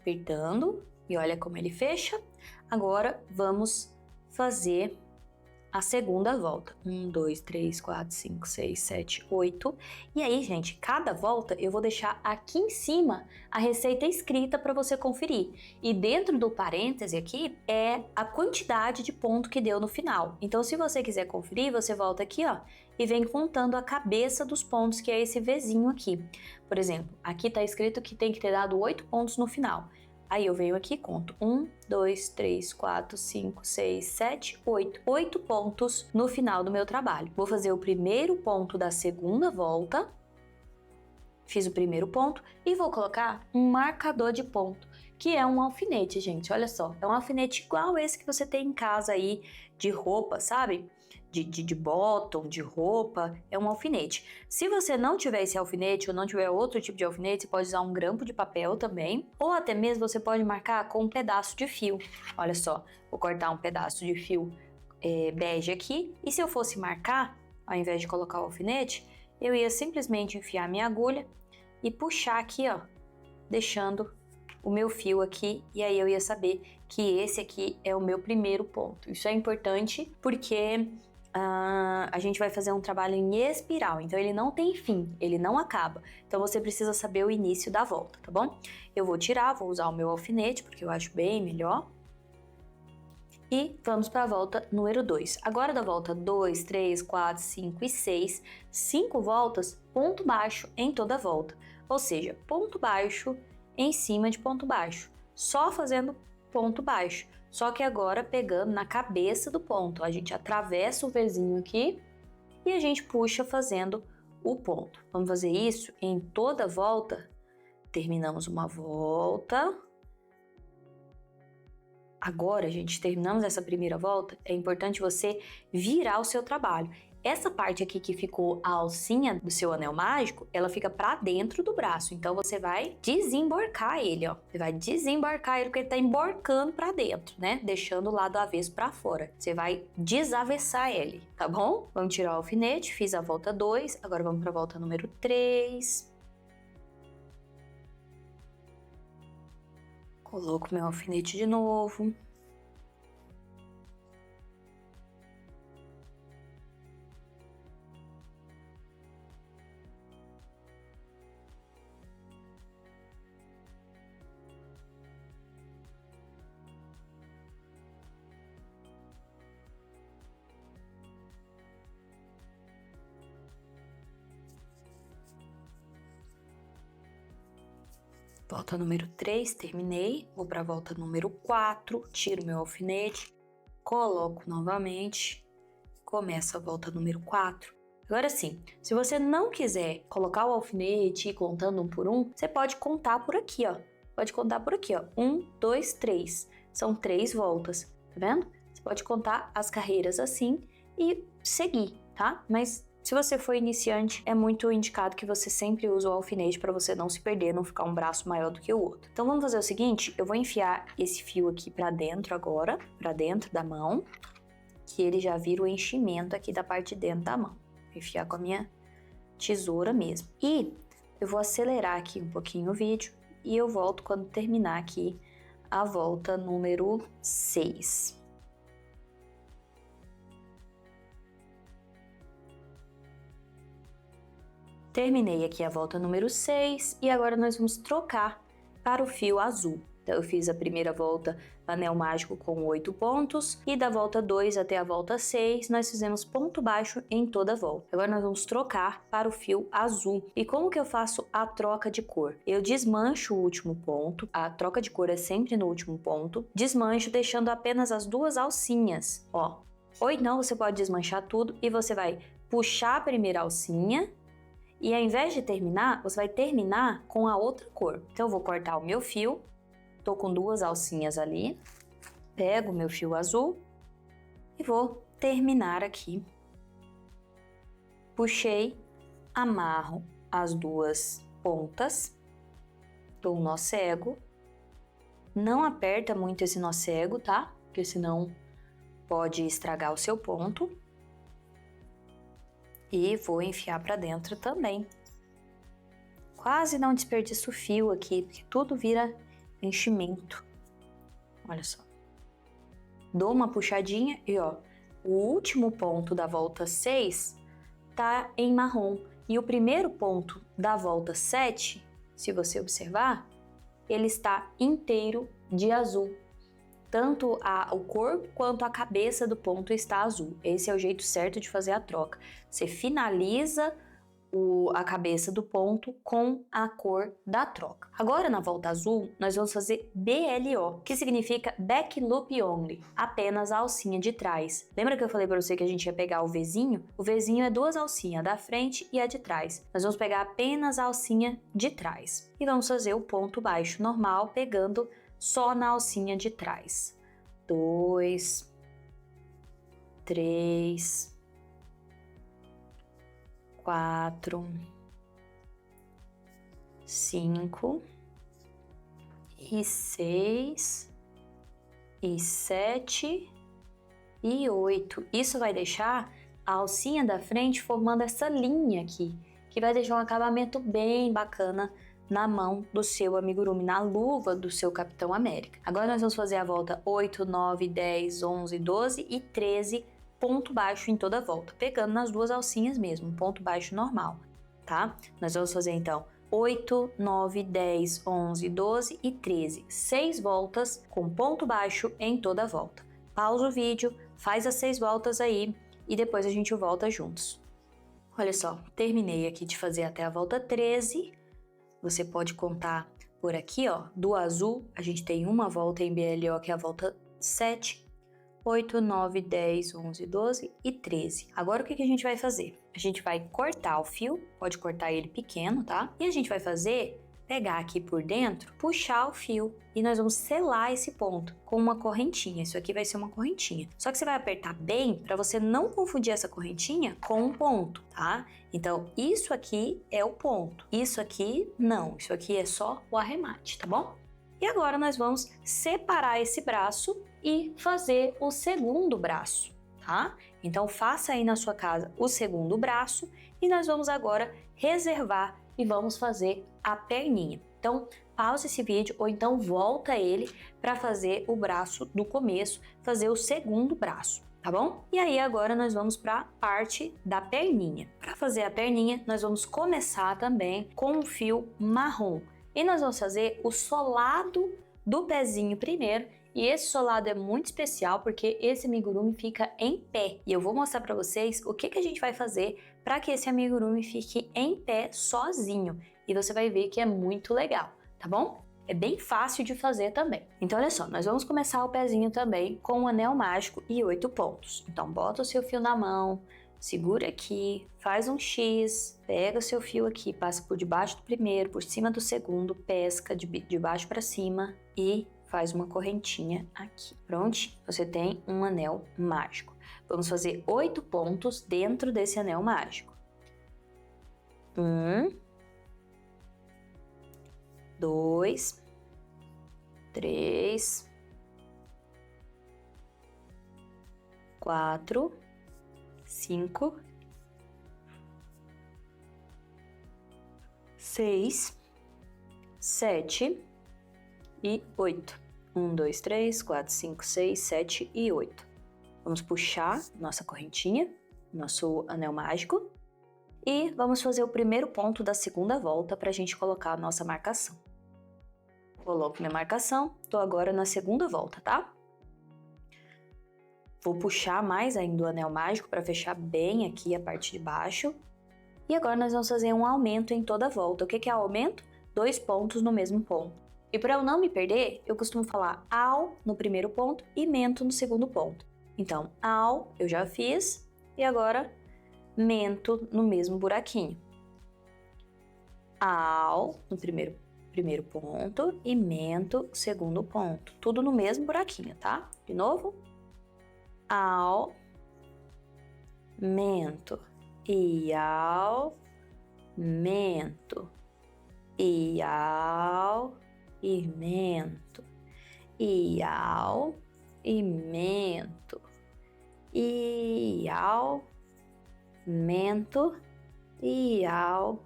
apertando, e olha como ele fecha. Agora vamos fazer a segunda volta. 1, 2, 3, 4, 5, 6, 7, 8. E aí, gente, cada volta eu vou deixar aqui em cima a receita escrita para você conferir. E dentro do parêntese aqui é a quantidade de ponto que deu no final. Então, se você quiser conferir, você volta aqui, ó, e vem contando a cabeça dos pontos, que é esse Vzinho aqui. Por exemplo, aqui tá escrito que tem que ter dado 8 pontos no final. Aí eu venho aqui e conto 1, 2, 3, 4, 5, 6, 7, 8. 8 pontos no final do meu trabalho. Vou fazer o primeiro ponto da segunda volta. Fiz o primeiro ponto e vou colocar um marcador de ponto, que é um alfinete, gente. Olha só, é um alfinete igual esse que você tem em casa aí de roupa, sabe? De bottom, de roupa, é um alfinete. Se você não tiver esse alfinete ou não tiver outro tipo de alfinete, você pode usar um grampo de papel também, ou até mesmo você pode marcar com um pedaço de fio. Olha só, vou cortar um pedaço de fio bege aqui, e se eu fosse marcar, ao invés de colocar o alfinete, eu ia simplesmente enfiar minha agulha e puxar aqui, ó, deixando o meu fio aqui, e aí eu ia saber que esse aqui é o meu primeiro ponto. Isso é importante porque a gente vai fazer um trabalho em espiral, então ele não tem fim, ele não acaba. Então você precisa saber o início da volta, tá bom? Eu vou tirar, vou usar o meu alfinete, porque eu acho bem melhor. E vamos para a volta número 2. Agora da volta 2, 3, 4, 5 e 6, 5 voltas, ponto baixo em toda a volta. Ou seja, ponto baixo em cima de ponto baixo, só fazendo ponto baixo. Só que agora pegando na cabeça do ponto, a gente atravessa o Vzinho aqui e a gente puxa fazendo o ponto. Vamos fazer isso em toda a volta. Terminamos uma volta. Agora, gente, terminamos essa primeira volta, é importante você virar o seu trabalho. Essa parte aqui que ficou a alcinha do seu anel mágico, ela fica pra dentro do braço. Então você vai desemborcar ele, ó. Você vai desembarcar ele porque ele tá emborcando pra dentro, né? Deixando o lado avesso pra fora. Você vai desavessar ele, tá bom? Vamos tirar o alfinete, fiz a volta 2, agora vamos pra volta número 3. Coloco meu alfinete de novo. Volta número 3, terminei. Vou para a volta número 4, tiro meu alfinete, coloco novamente, começo a volta número 4. Agora sim, se você não quiser colocar o alfinete e ir contando um por um, você pode contar por aqui, ó. Pode contar por aqui, ó. 1, 2, 3. São 3 voltas, tá vendo? Você pode contar as carreiras assim e seguir, tá? Mas se você for iniciante, é muito indicado que você sempre use o alfinete para você não se perder, não ficar um braço maior do que o outro. Então vamos fazer o seguinte, eu vou enfiar esse fio aqui para dentro agora, para dentro da mão, que ele já vira o enchimento aqui da parte de dentro da mão. Vou enfiar com a minha tesoura mesmo. E eu vou acelerar aqui um pouquinho o vídeo e eu volto quando terminar aqui a volta número 6. Terminei aqui a volta número 6 e agora nós vamos trocar para o fio azul. Então eu fiz a primeira volta anel mágico com 8 pontos e da volta 2 até a volta 6 nós fizemos ponto baixo em toda a volta. Agora nós vamos trocar para o fio azul. E como que eu faço a troca de cor? Eu desmancho o último ponto, a troca de cor é sempre no último ponto, desmancho deixando apenas as 2 alcinhas, ó. Ou então você pode desmanchar tudo e você vai puxar a primeira alcinha e ao invés de terminar, você vai terminar com a outra cor. Então eu vou cortar o meu fio, tô com 2 alcinhas ali, pego o meu fio azul e vou terminar aqui. Puxei, amarro as 2 pontas, dou um nó cego. Não aperta muito esse nó cego, tá? Porque senão pode estragar o seu ponto. E vou enfiar para dentro também. Quase não desperdiço fio aqui, porque tudo vira enchimento. Olha só. Dou uma puxadinha e ó, o último ponto da volta 6 tá em marrom. E o primeiro ponto da volta 7, se você observar, ele está inteiro de azul. Tanto o corpo quanto a cabeça do ponto está azul. Esse é o jeito certo de fazer a troca. Você finaliza a cabeça do ponto com a cor da troca. Agora na volta azul, nós vamos fazer BLO, que significa Back Loop Only, apenas a alcinha de trás. Lembra que eu falei para você que a gente ia pegar o Vzinho? O Vzinho é 2 alcinhas, a da frente e a de trás. Nós vamos pegar apenas a alcinha de trás. E vamos fazer o ponto baixo normal, pegando só na alcinha de trás. 2, 3, 4, 5 e 6 e 7 e 8. Isso vai deixar a alcinha da frente formando essa linha aqui, que vai deixar um acabamento bem bacana na mão do seu amigurumi, na luva do seu Capitão América. Agora nós vamos fazer a volta 8, 9, 10, 11, 12 e 13, ponto baixo em toda a volta, pegando nas 2 alcinhas mesmo, ponto baixo normal, tá? Nós vamos fazer então 8, 9, 10, 11, 12 e 13, 6 voltas com ponto baixo em toda a volta. Pausa o vídeo, faz as 6 voltas aí e depois a gente volta juntos. Olha só, terminei aqui de fazer até a volta 13. Você pode contar por aqui, ó, do azul, a gente tem uma volta em BLO, que é a volta 7, 8, 9, 10, 11, 12 e 13. Agora o que a gente vai fazer? A gente vai cortar o fio, pode cortar ele pequeno, tá? E a gente vai pegar aqui por dentro, puxar o fio e nós vamos selar esse ponto com uma correntinha. Isso aqui vai ser uma correntinha. Só que você vai apertar bem para você não confundir essa correntinha com um ponto, tá? Então, isso aqui é o ponto. Isso aqui não. Isso aqui é só o arremate, tá bom? E agora nós vamos separar esse braço e fazer o segundo braço, tá? Então, faça aí na sua casa o segundo braço e nós vamos agora reservar e vamos fazer a perninha. Então, pausa esse vídeo ou então volta ele para fazer o braço do começo, fazer o segundo braço, tá bom? E aí agora nós vamos para a parte da perninha. Para fazer a perninha, nós vamos começar também com um fio marrom. E nós vamos fazer o solado do pezinho primeiro. E esse solado é muito especial porque esse amigurumi fica em pé. E eu vou mostrar para vocês o que a gente vai fazer para que esse amigurumi fique em pé sozinho. E você vai ver que é muito legal, tá bom? É bem fácil de fazer também. Então olha só, nós vamos começar o pezinho também com um anel mágico e 8 pontos. Então bota o seu fio na mão, segura aqui, faz um X, pega o seu fio aqui, passa por debaixo do primeiro, por cima do segundo, pesca de baixo para cima e faz uma correntinha aqui. Pronto? Você tem um anel mágico. Vamos fazer 8 pontos dentro desse anel mágico. 1, 2, 3, 4, 5, 6, 7 e 8. 1, 2, 3, 4, 5, 6, 7 e 8. Vamos puxar nossa correntinha, nosso anel mágico, e vamos fazer o primeiro ponto da segunda volta para a gente colocar a nossa marcação. Coloco minha marcação, tô agora na segunda volta, tá? Vou puxar mais ainda o anel mágico para fechar bem aqui a parte de baixo. E agora nós vamos fazer um aumento em toda a volta. O que é aumento? 2 pontos no mesmo ponto. E para eu não me perder, eu costumo falar ao no primeiro ponto e mento no segundo ponto. Então, ao eu já fiz e agora mento no mesmo buraquinho. Ao no primeiro ponto e mento no segundo ponto. Tudo no mesmo buraquinho, tá? De novo. Ao, mento e ao, mento e ao, e mento e ao, e mento e ao, mento e ao,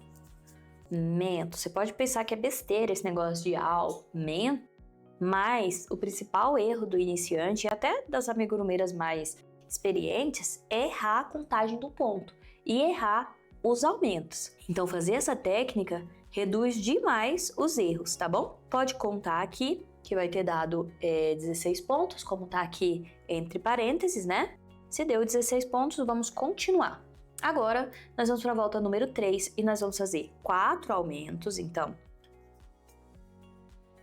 mento. Você pode pensar que é besteira esse negócio de ao, mento, mas o principal erro do iniciante e até das amigurumeiras mais experientes é errar a contagem do ponto e errar os aumentos. Então fazer essa técnica reduz demais os erros, tá bom? Pode contar aqui que vai ter dado 16 pontos, como tá aqui entre parênteses, né? Se deu 16 pontos, vamos continuar. Agora, nós vamos para a volta número 3 e nós vamos fazer 4 aumentos, então.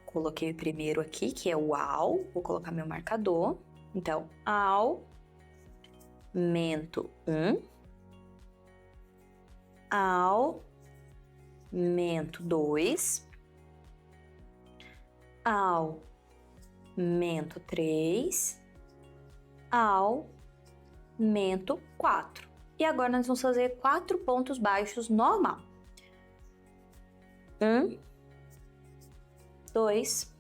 Coloquei o primeiro aqui, que é o ao, vou colocar meu marcador. Então, ao, mento 1, ao, mento 2, ao, mento 3, ao, mento 4. E agora nós vamos fazer 4 pontos baixos normal. 1, 2,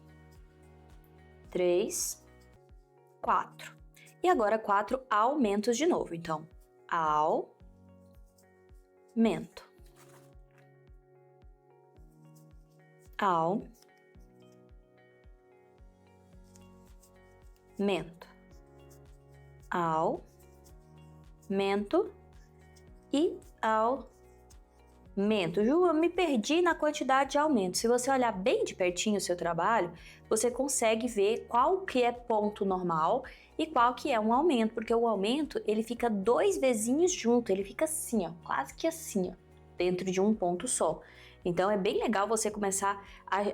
3, 4. E agora 4 aumentos de novo. Então, ao, mento, ao, mento, ao, mento e ao, mento. Ju, eu me perdi na quantidade de aumentos. Se você olhar bem de pertinho o seu trabalho, você consegue ver qual que é ponto normal e qual que é um aumento, porque o aumento, ele fica 2 vezinhos junto, ele fica assim, ó, quase que assim, ó, dentro de um ponto só. Então é bem legal você começar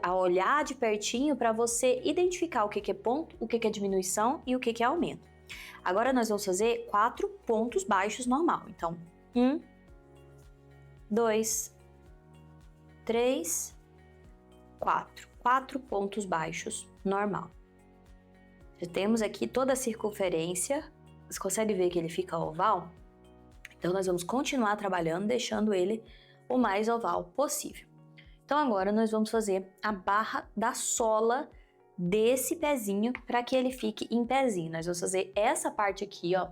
a olhar de pertinho para você identificar o que é ponto, o que é diminuição e o que é aumento. Agora nós vamos fazer 4 pontos baixos normal. Então, 1, 2, 3, 4. 4 pontos baixos normal. Já temos aqui toda a circunferência. Você consegue ver que ele fica oval? Então, nós vamos continuar trabalhando, deixando ele o mais oval possível. Então, agora nós vamos fazer a barra da sola desse pezinho para que ele fique em pezinho. Nós vamos fazer essa parte aqui, ó,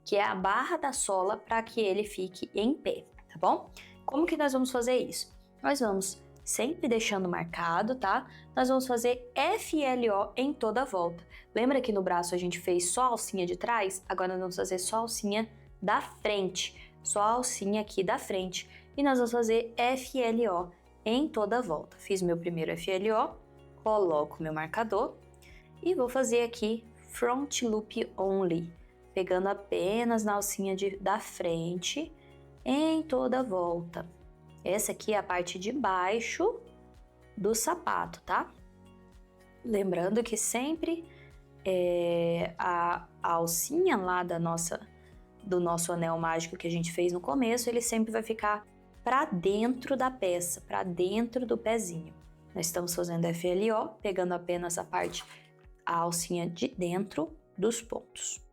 que é a barra da sola para que ele fique em pé, tá bom? Como que nós vamos fazer isso? Nós vamos sempre deixando marcado, tá? Nós vamos fazer FLO em toda a volta. Lembra que no braço a gente fez só a alcinha de trás? Agora nós vamos fazer só a alcinha da frente, só a alcinha aqui da frente. E nós vamos fazer FLO em toda a volta. Fiz meu primeiro FLO, coloco meu marcador e vou fazer aqui Front Loop Only, pegando apenas na alcinha da frente em toda a volta. Essa aqui é a parte de baixo do sapato, tá? Lembrando que sempre a alcinha lá do nosso anel mágico que a gente fez no começo, ele sempre vai ficar para dentro da peça, para dentro do pezinho. Nós estamos fazendo FLO, pegando apenas a parte a alcinha de dentro dos pontos.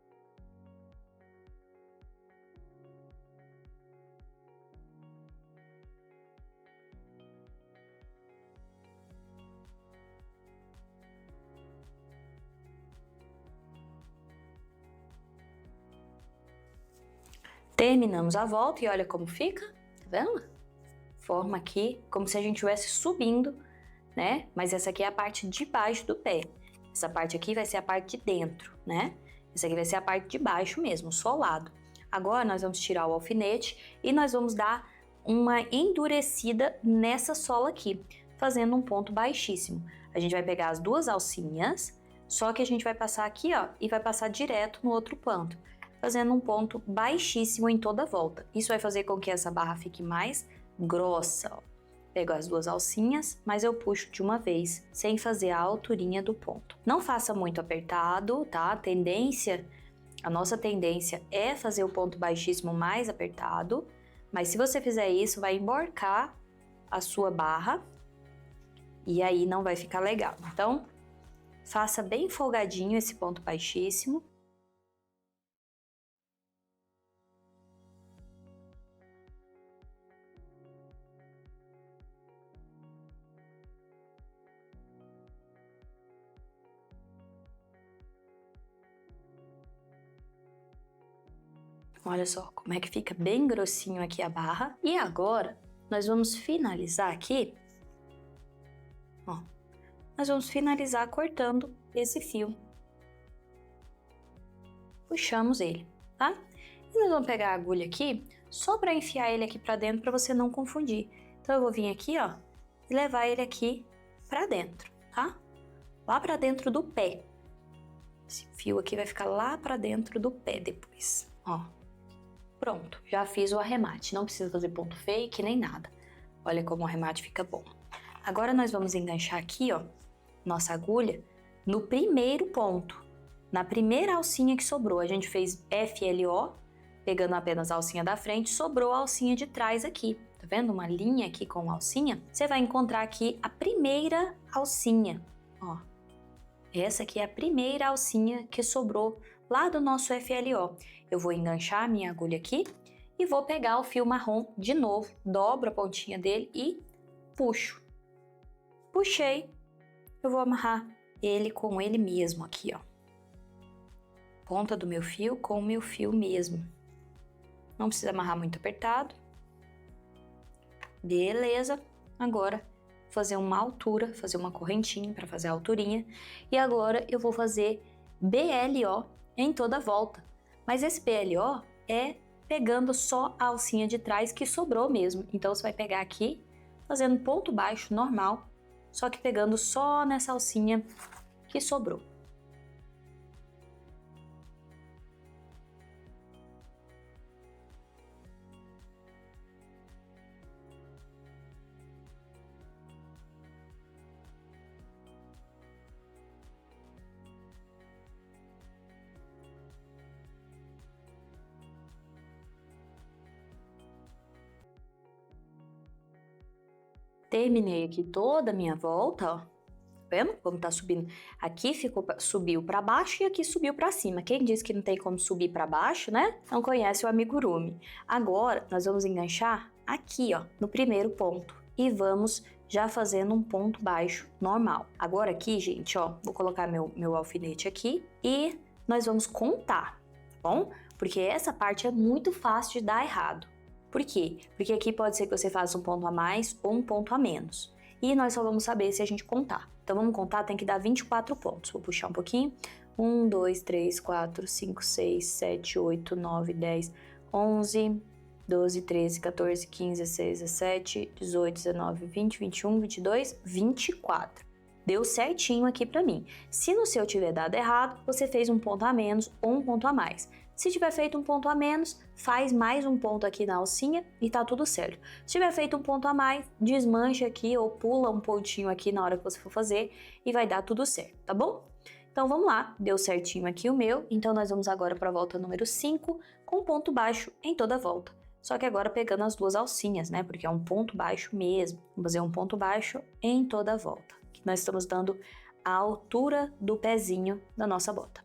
Terminamos a volta e olha como fica, tá vendo? Forma aqui como se a gente estivesse subindo, né? Mas essa aqui é a parte de baixo do pé. Essa parte aqui vai ser a parte de dentro, né? Essa aqui vai ser a parte de baixo mesmo, solado. Agora nós vamos tirar o alfinete e nós vamos dar uma endurecida nessa sola aqui, fazendo um ponto baixíssimo. A gente vai pegar as duas alcinhas, só que a gente vai passar aqui, ó, e vai passar direto no outro ponto, fazendo um ponto baixíssimo em toda a volta. Isso vai fazer com que essa barra fique mais grossa, ó. Pego as duas alcinhas, mas eu puxo de uma vez, sem fazer a alturinha do ponto. Não faça muito apertado, tá? A nossa tendência é fazer o ponto baixíssimo mais apertado, mas se você fizer isso, vai emborcar a sua barra e aí não vai ficar legal. Então, faça bem folgadinho esse ponto baixíssimo. Olha só como é que fica bem grossinho aqui a barra. E agora, nós vamos finalizar aqui, ó. Nós vamos finalizar cortando esse fio. Puxamos ele, tá? E nós vamos pegar a agulha aqui, só para enfiar ele aqui para dentro, para você não confundir. Então eu vou vir aqui, ó, e levar ele aqui para dentro, tá? Lá para dentro do pé. Esse fio aqui vai ficar lá para dentro do pé depois, ó. Pronto, já fiz o arremate, não precisa fazer ponto fake nem nada. Olha como o arremate fica bom. Agora nós vamos enganchar aqui, ó, nossa agulha no primeiro ponto, na primeira alcinha que sobrou. A gente fez FLO, pegando apenas a alcinha da frente, sobrou a alcinha de trás aqui. Tá vendo uma linha aqui com alcinha? Você vai encontrar aqui a primeira alcinha, ó. Essa aqui é a primeira alcinha que sobrou lá do nosso FLO. Eu vou enganchar a minha agulha aqui e vou pegar o fio marrom de novo, dobro a pontinha dele e puxo. Puxei, eu vou amarrar ele com ele mesmo aqui, ó. Ponta do meu fio com o meu fio mesmo. Não precisa amarrar muito apertado. Beleza, agora fazer uma altura, fazer uma correntinha para fazer a alturinha. E agora eu vou fazer BLO em toda a volta. Mas esse BLO é pegando só a alcinha de trás que sobrou mesmo. Então você vai pegar aqui, fazendo ponto baixo normal, só que pegando só nessa alcinha que sobrou. Terminei aqui toda a minha volta, ó. Tá vendo como tá subindo? Aqui subiu para baixo e aqui subiu para cima. Quem disse que não tem como subir para baixo, né? Não conhece o amigurumi. Agora, nós vamos enganchar aqui, ó, no primeiro ponto. E vamos já fazendo um ponto baixo normal. Agora aqui, gente, ó, vou colocar meu alfinete aqui e nós vamos contar, tá bom? Porque essa parte é muito fácil de dar errado. Por quê? Porque aqui pode ser que você faça um ponto a mais ou um ponto a menos. E nós só vamos saber se a gente contar. Então vamos contar, tem que dar 24 pontos. Vou puxar um pouquinho. 1, 2, 3, 4, 5, 6, 7, 8, 9, 10, 11, 12, 13, 14, 15, 16, 17, 18, 19, 20, 21, 22, 24. Deu certinho aqui pra mim. Se no seu tiver dado errado, você fez um ponto a menos ou um ponto a mais. Se tiver feito um ponto a menos, faz mais um ponto aqui na alcinha e tá tudo certo. Se tiver feito um ponto a mais, desmancha aqui ou pula um pontinho aqui na hora que você for fazer e vai dar tudo certo, tá bom? Então vamos lá, deu certinho aqui o meu, então nós vamos agora para a volta número 5 com ponto baixo em toda a volta. Só que agora pegando as duas alcinhas, né? Porque é um ponto baixo mesmo. Vamos fazer um ponto baixo em toda a volta. Aqui nós estamos dando a altura do pezinho da nossa bota.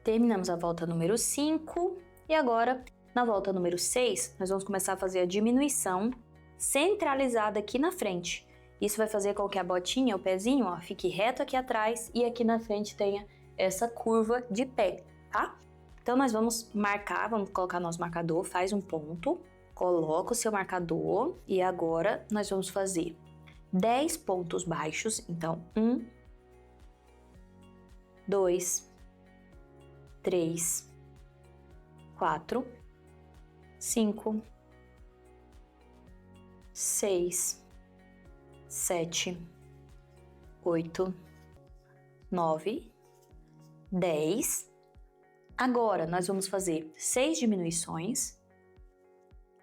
Terminamos a volta número 5 e agora, na volta número 6, nós vamos começar a fazer a diminuição centralizada aqui na frente. Isso vai fazer com que a botinha, o pezinho, ó, fique reto aqui atrás e aqui na frente tenha essa curva de pé, tá? Então, nós vamos marcar, vamos colocar nosso marcador, faz um ponto, coloca o seu marcador e agora nós vamos fazer 10 pontos baixos. Então, 1, 2, 3, 4, 5, 6, 7, 8, 9, 10. Agora, nós vamos fazer 6 diminuições.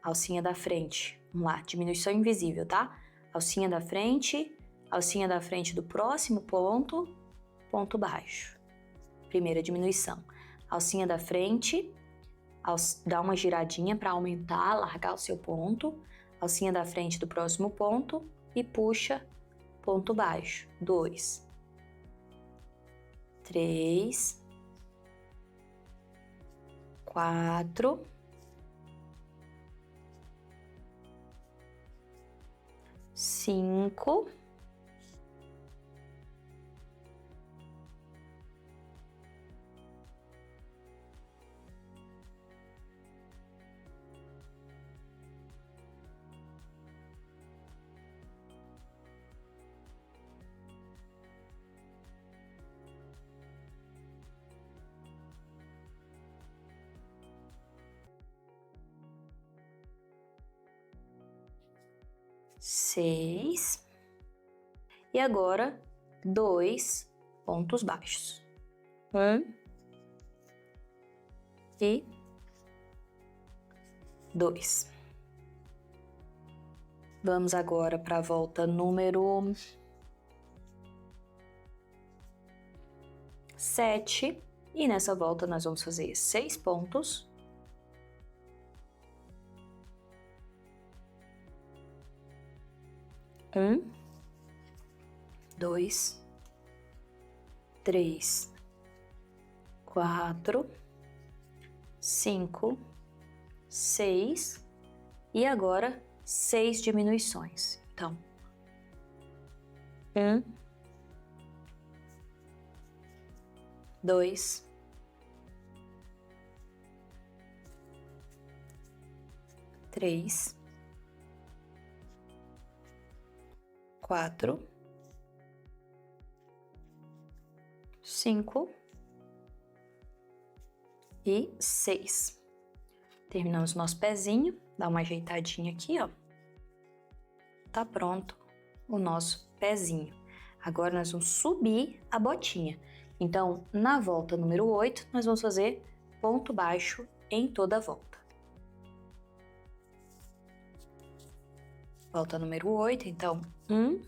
Alcinha da frente. Vamos lá, diminuição invisível, tá? Alcinha da frente do próximo ponto, ponto baixo. Primeira diminuição. Alcinha da frente, dá uma giradinha para aumentar, largar o seu ponto. Alcinha da frente do próximo ponto e puxa, ponto baixo. 2, 3, 4, 5, 6 e agora 2 pontos baixos. 1 e 2. Vamos agora para a volta número 7 e nessa volta nós vamos fazer 6 pontos. 1, 2, 3, 4, 5, 6 e agora 6 diminuições. Então, 1, 2, 3, 4, 5 e 6. Terminamos nosso pezinho, dá uma ajeitadinha aqui, ó. Tá pronto o nosso pezinho. Agora nós vamos subir a botinha. Então, na volta número 8, nós vamos fazer ponto baixo em toda a volta. Volta número 8, então, 1,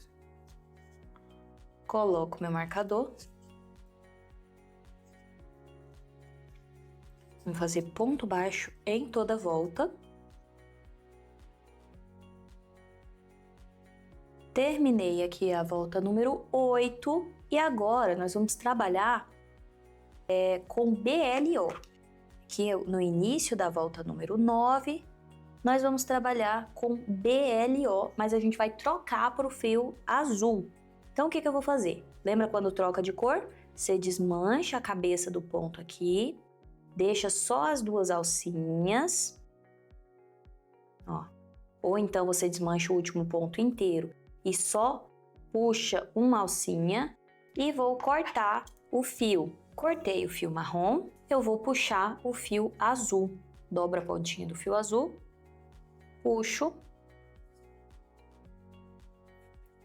coloco meu marcador, vamos fazer ponto baixo em toda a volta, terminei aqui a volta número 8 e agora nós vamos trabalhar com BLO, que no início da volta número 9, nós vamos trabalhar com BLO, mas a gente vai trocar para o fio azul. Então, o que eu vou fazer? Lembra quando troca de cor? Você desmancha a cabeça do ponto aqui, deixa só as duas alcinhas, ó. Ou então você desmancha o último ponto inteiro e só puxa uma alcinha e vou cortar o fio. Cortei o fio marrom, eu vou puxar o fio azul. Dobra a pontinha do fio azul, puxo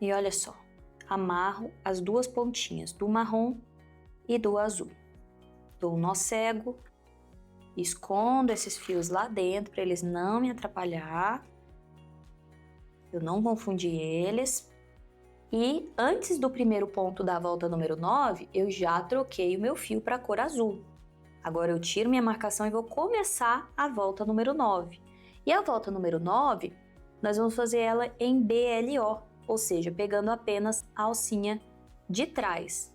e olha só, amarro as duas pontinhas do marrom e do azul. Dou um nó cego, escondo esses fios lá dentro para eles não me atrapalhar, eu não confundir eles. E antes do primeiro ponto da volta número 9, eu já troquei o meu fio para a cor azul. Agora eu tiro minha marcação e vou começar a volta número 9. E a volta número 9, nós vamos fazer ela em BLO, ou seja, pegando apenas a alcinha de trás.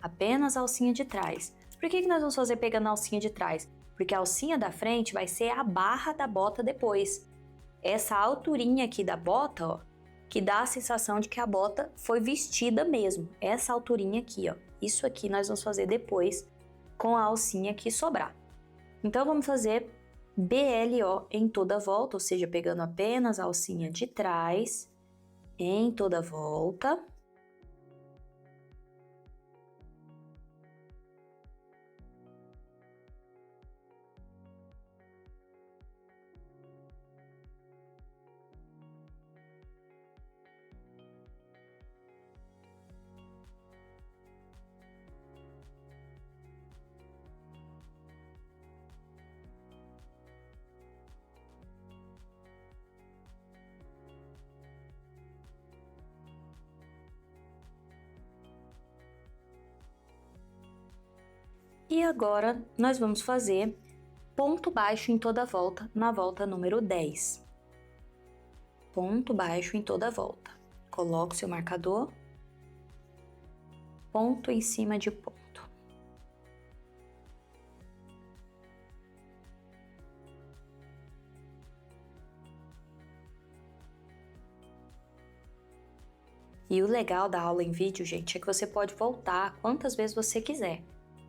Apenas a alcinha de trás. Por que nós vamos fazer pegando a alcinha de trás? Porque a alcinha da frente vai ser a barra da bota depois. Essa alturinha aqui da bota, ó, que dá a sensação de que a bota foi vestida mesmo. Essa alturinha aqui, ó. Isso aqui nós vamos fazer depois com a alcinha que sobrar. Então, vamos fazer BLO em toda a volta, ou seja, pegando apenas a alcinha de trás em toda a volta. E agora, nós vamos fazer ponto baixo em toda a volta, na volta número 10. Ponto baixo em toda a volta. Coloca o seu marcador, ponto em cima de ponto. E o legal da aula em vídeo, gente, é que você pode voltar quantas vezes você quiser.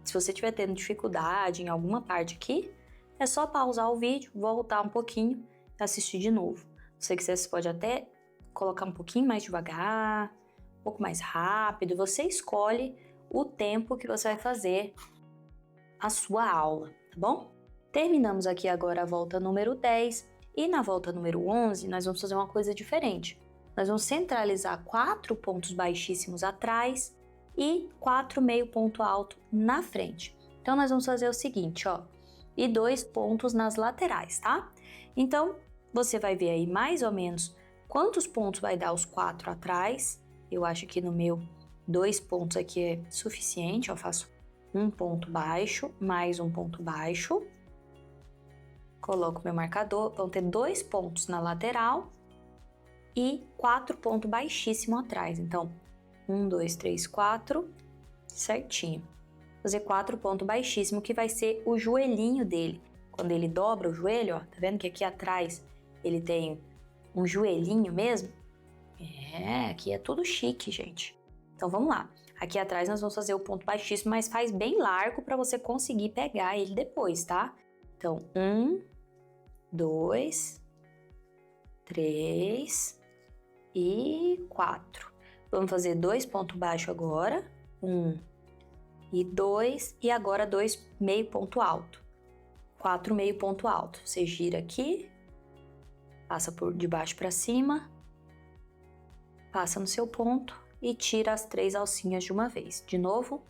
Se você estiver tendo dificuldade em alguma parte aqui, é só pausar o vídeo, voltar um pouquinho e assistir de novo. Se você quiser, você pode até colocar um pouquinho mais devagar, um pouco mais rápido. Você escolhe o tempo que você vai fazer a sua aula, tá bom? Terminamos aqui agora a volta número 10 e na volta número 11 nós vamos fazer uma coisa diferente. Nós vamos centralizar 4 pontos baixíssimos atrás e 4 meio ponto alto na frente. Então, nós vamos fazer o seguinte, ó, e 2 pontos nas laterais, tá? Então, você vai ver aí mais ou menos quantos pontos vai dar os 4 atrás. Eu acho que no meu 2 pontos aqui é suficiente, eu faço um ponto baixo, mais um ponto baixo. Coloco meu marcador, vão ter 2 pontos na lateral e 4 pontos baixíssimo atrás. Então, 1, 2, 3, 4, certinho. Fazer 4 pontos baixíssimo, que vai ser o joelhinho dele. Quando ele dobra o joelho, ó, tá vendo que aqui atrás ele tem um joelhinho mesmo? É, aqui é tudo chique, gente. Então, vamos lá. Aqui atrás nós vamos fazer o ponto baixíssimo, mas faz bem largo para você conseguir pegar ele depois, tá? Então, 1, 2, 3 e 4. Vamos fazer 2 pontos baixos agora, 1 e 2, e agora 2 meio ponto alto, 4 meio ponto alto. Você gira aqui, passa por de baixo para cima, passa no seu ponto e tira as 3 alcinhas de uma vez. De novo,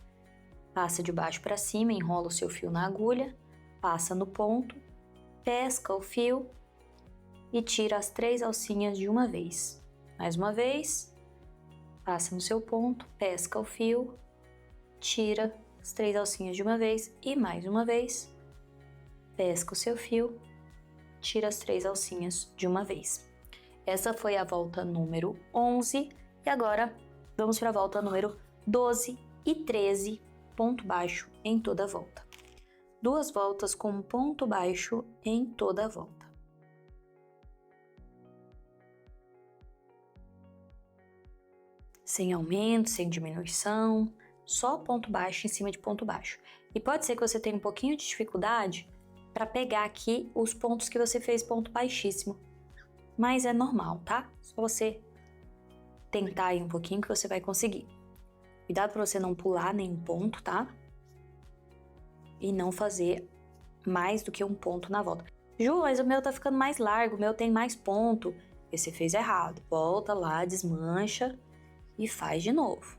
passa de baixo para cima, enrola o seu fio na agulha, passa no ponto, pesca o fio e tira as 3 alcinhas de uma vez. Mais uma vez, passa no seu ponto, pesca o fio, tira as 3 alcinhas de uma vez e mais uma vez, pesca o seu fio, tira as 3 alcinhas de uma vez. Essa foi a volta número 11 e agora vamos para a volta número 12 e 13, ponto baixo em toda a volta. 2 voltas com ponto baixo em toda a volta. Sem aumento, sem diminuição, só ponto baixo em cima de ponto baixo. E pode ser que você tenha um pouquinho de dificuldade para pegar aqui os pontos que você fez ponto baixíssimo, mas é normal, tá? Só você tentar aí um pouquinho que você vai conseguir. Cuidado para você não pular nenhum ponto, tá? E não fazer mais do que um ponto na volta. Ju, mas o meu tá ficando mais largo, o meu tem mais ponto. E você fez errado. Volta lá, desmancha e faz de novo.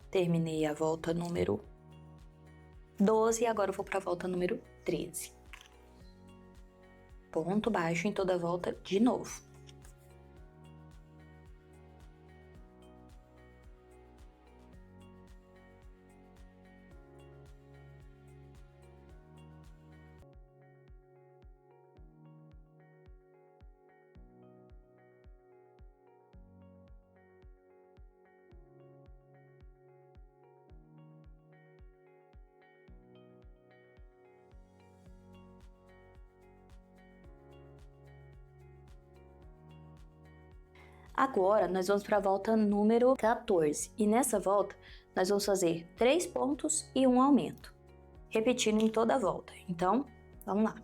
Terminei a volta número 12 e agora eu vou para a volta número 13. Ponto baixo em toda a volta de novo. Agora, nós vamos para a volta número 14. E nessa volta, nós vamos fazer 3 pontos e um aumento. Repetindo em toda a volta. Então, vamos lá.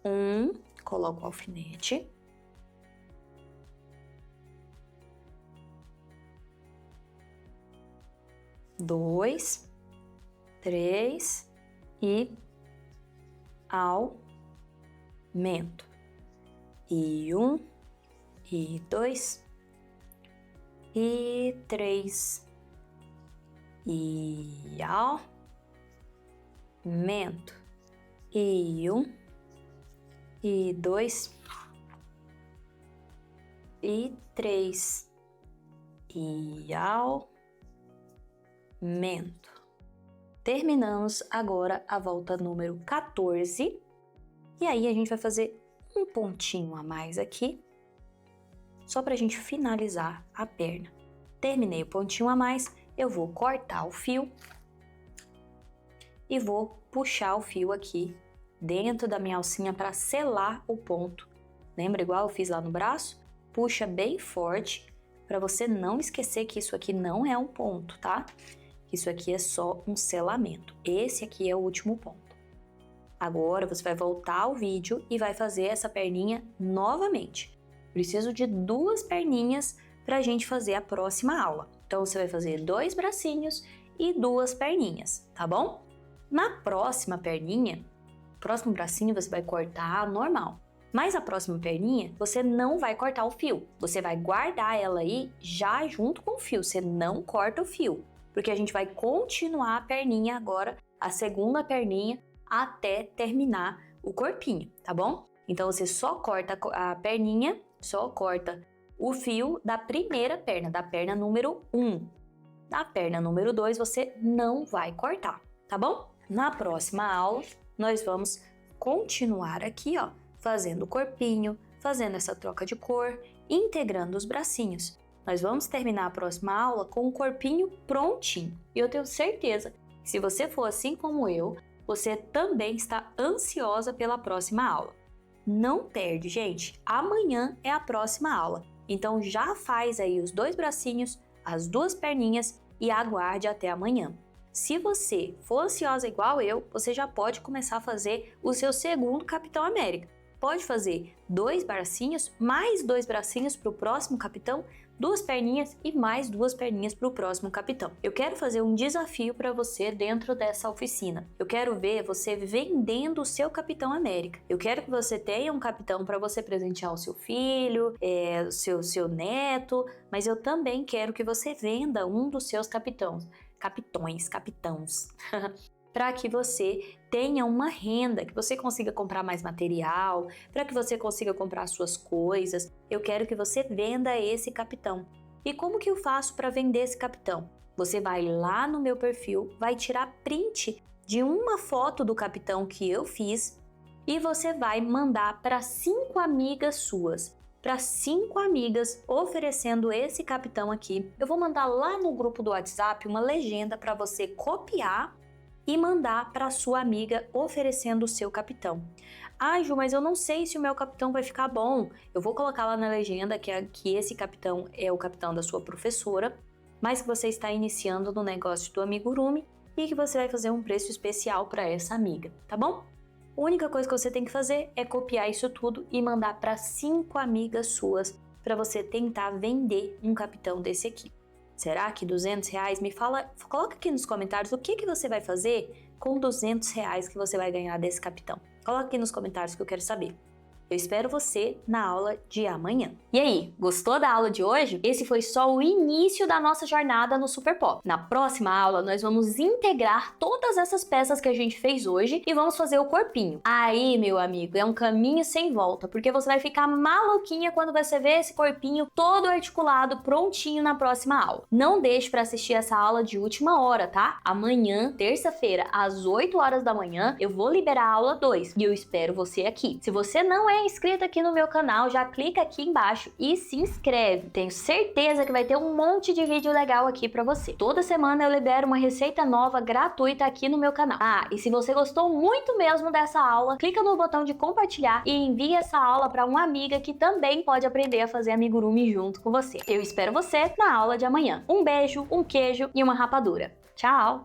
1, coloco o alfinete. 2, 3 e aumento. E 1, e 2, e 3 e aumento. E 1, e 2, e 3 e aumento. Terminamos agora a volta número 14. E aí a gente vai fazer um pontinho a mais aqui, só pra gente finalizar a perna. Terminei o pontinho a mais, eu vou cortar o fio e vou puxar o fio aqui dentro da minha alcinha para selar o ponto. Lembra igual eu fiz lá no braço? Puxa bem forte para você não esquecer que isso aqui não é um ponto, tá? Isso aqui é só um selamento. Esse aqui é o último ponto. Agora você vai voltar ao vídeo e vai fazer essa perninha novamente. Preciso de 2 perninhas para a gente fazer a próxima aula. Então você vai fazer 2 bracinhos e 2 perninhas, tá bom? Na próxima perninha, próximo bracinho você vai cortar normal. Mas a próxima perninha, você não vai cortar o fio. Você vai guardar ela aí já junto com o fio. Você não corta o fio, porque a gente vai continuar a perninha agora, a segunda perninha, até terminar o corpinho, tá bom? Então você só corta a perninha, só corta o fio da primeira perna, da perna número 1. Da perna número 2 você não vai cortar, tá bom? Na próxima aula, nós vamos continuar aqui, ó, fazendo o corpinho, fazendo essa troca de cor, integrando os bracinhos. Nós vamos terminar a próxima aula com o corpinho prontinho. E eu tenho certeza que se você for assim como eu, você também está ansiosa pela próxima aula. Não perde, gente. Amanhã é a próxima aula. Então já faz aí os 2 bracinhos, as 2 perninhas e aguarde até amanhã. Se você for ansiosa igual eu, você já pode começar a fazer o seu segundo Capitão América. Pode fazer 2 bracinhos, mais 2 bracinhos para o próximo capitão, 2 perninhas e mais 2 perninhas para o próximo capitão. Eu quero fazer um desafio para você dentro dessa oficina. Eu quero ver você vendendo o seu Capitão América. Eu quero que você tenha um capitão para você presentear o seu filho, seu neto, mas eu também quero que você venda um dos seus capitãos, para que você tenha uma renda, que você consiga comprar mais material, para que você consiga comprar suas coisas. Eu quero que você venda esse capitão. E como que eu faço para vender esse capitão? Você vai lá no meu perfil, vai tirar print de uma foto do capitão que eu fiz e você vai mandar para 5 amigas suas. Para 5 amigas oferecendo esse capitão aqui. Eu vou mandar lá no grupo do WhatsApp uma legenda para você copiar e mandar para sua amiga oferecendo o seu capitão. Ah, Ju, mas eu não sei se o meu capitão vai ficar bom. Eu vou colocar lá na legenda que esse capitão é o capitão da sua professora, mas que você está iniciando no negócio do amigurumi e que você vai fazer um preço especial para essa amiga, tá bom? A única coisa que você tem que fazer é copiar isso tudo e mandar para 5 amigas suas para você tentar vender um capitão desse aqui. Será que R$200? Me fala, coloca aqui nos comentários o que você vai fazer com R$200 que você vai ganhar desse capitão. Coloca aqui nos comentários que eu quero saber. Eu espero você na aula de amanhã. E aí, gostou da aula de hoje? Esse foi só o início da nossa jornada no Super Pop. Na próxima aula, nós vamos integrar todas essas peças que a gente fez hoje e vamos fazer o corpinho. Aí, meu amigo, é um caminho sem volta, porque você vai ficar maluquinha quando você ver esse corpinho todo articulado, prontinho na próxima aula. Não deixe para assistir essa aula de última hora, tá? Amanhã, terça-feira, às 8 horas da manhã, eu vou liberar a aula 2 e eu espero você aqui. Se você não é é inscrito aqui no meu canal, já clica aqui embaixo e se inscreve. Tenho certeza que vai ter um monte de vídeo legal aqui pra você. Toda semana eu libero uma receita nova gratuita aqui no meu canal. Ah, e se você gostou muito mesmo dessa aula, clica no botão de compartilhar e envia essa aula para uma amiga que também pode aprender a fazer amigurumi junto com você. Eu espero você na aula de amanhã. Um beijo, um queijo e uma rapadura. Tchau!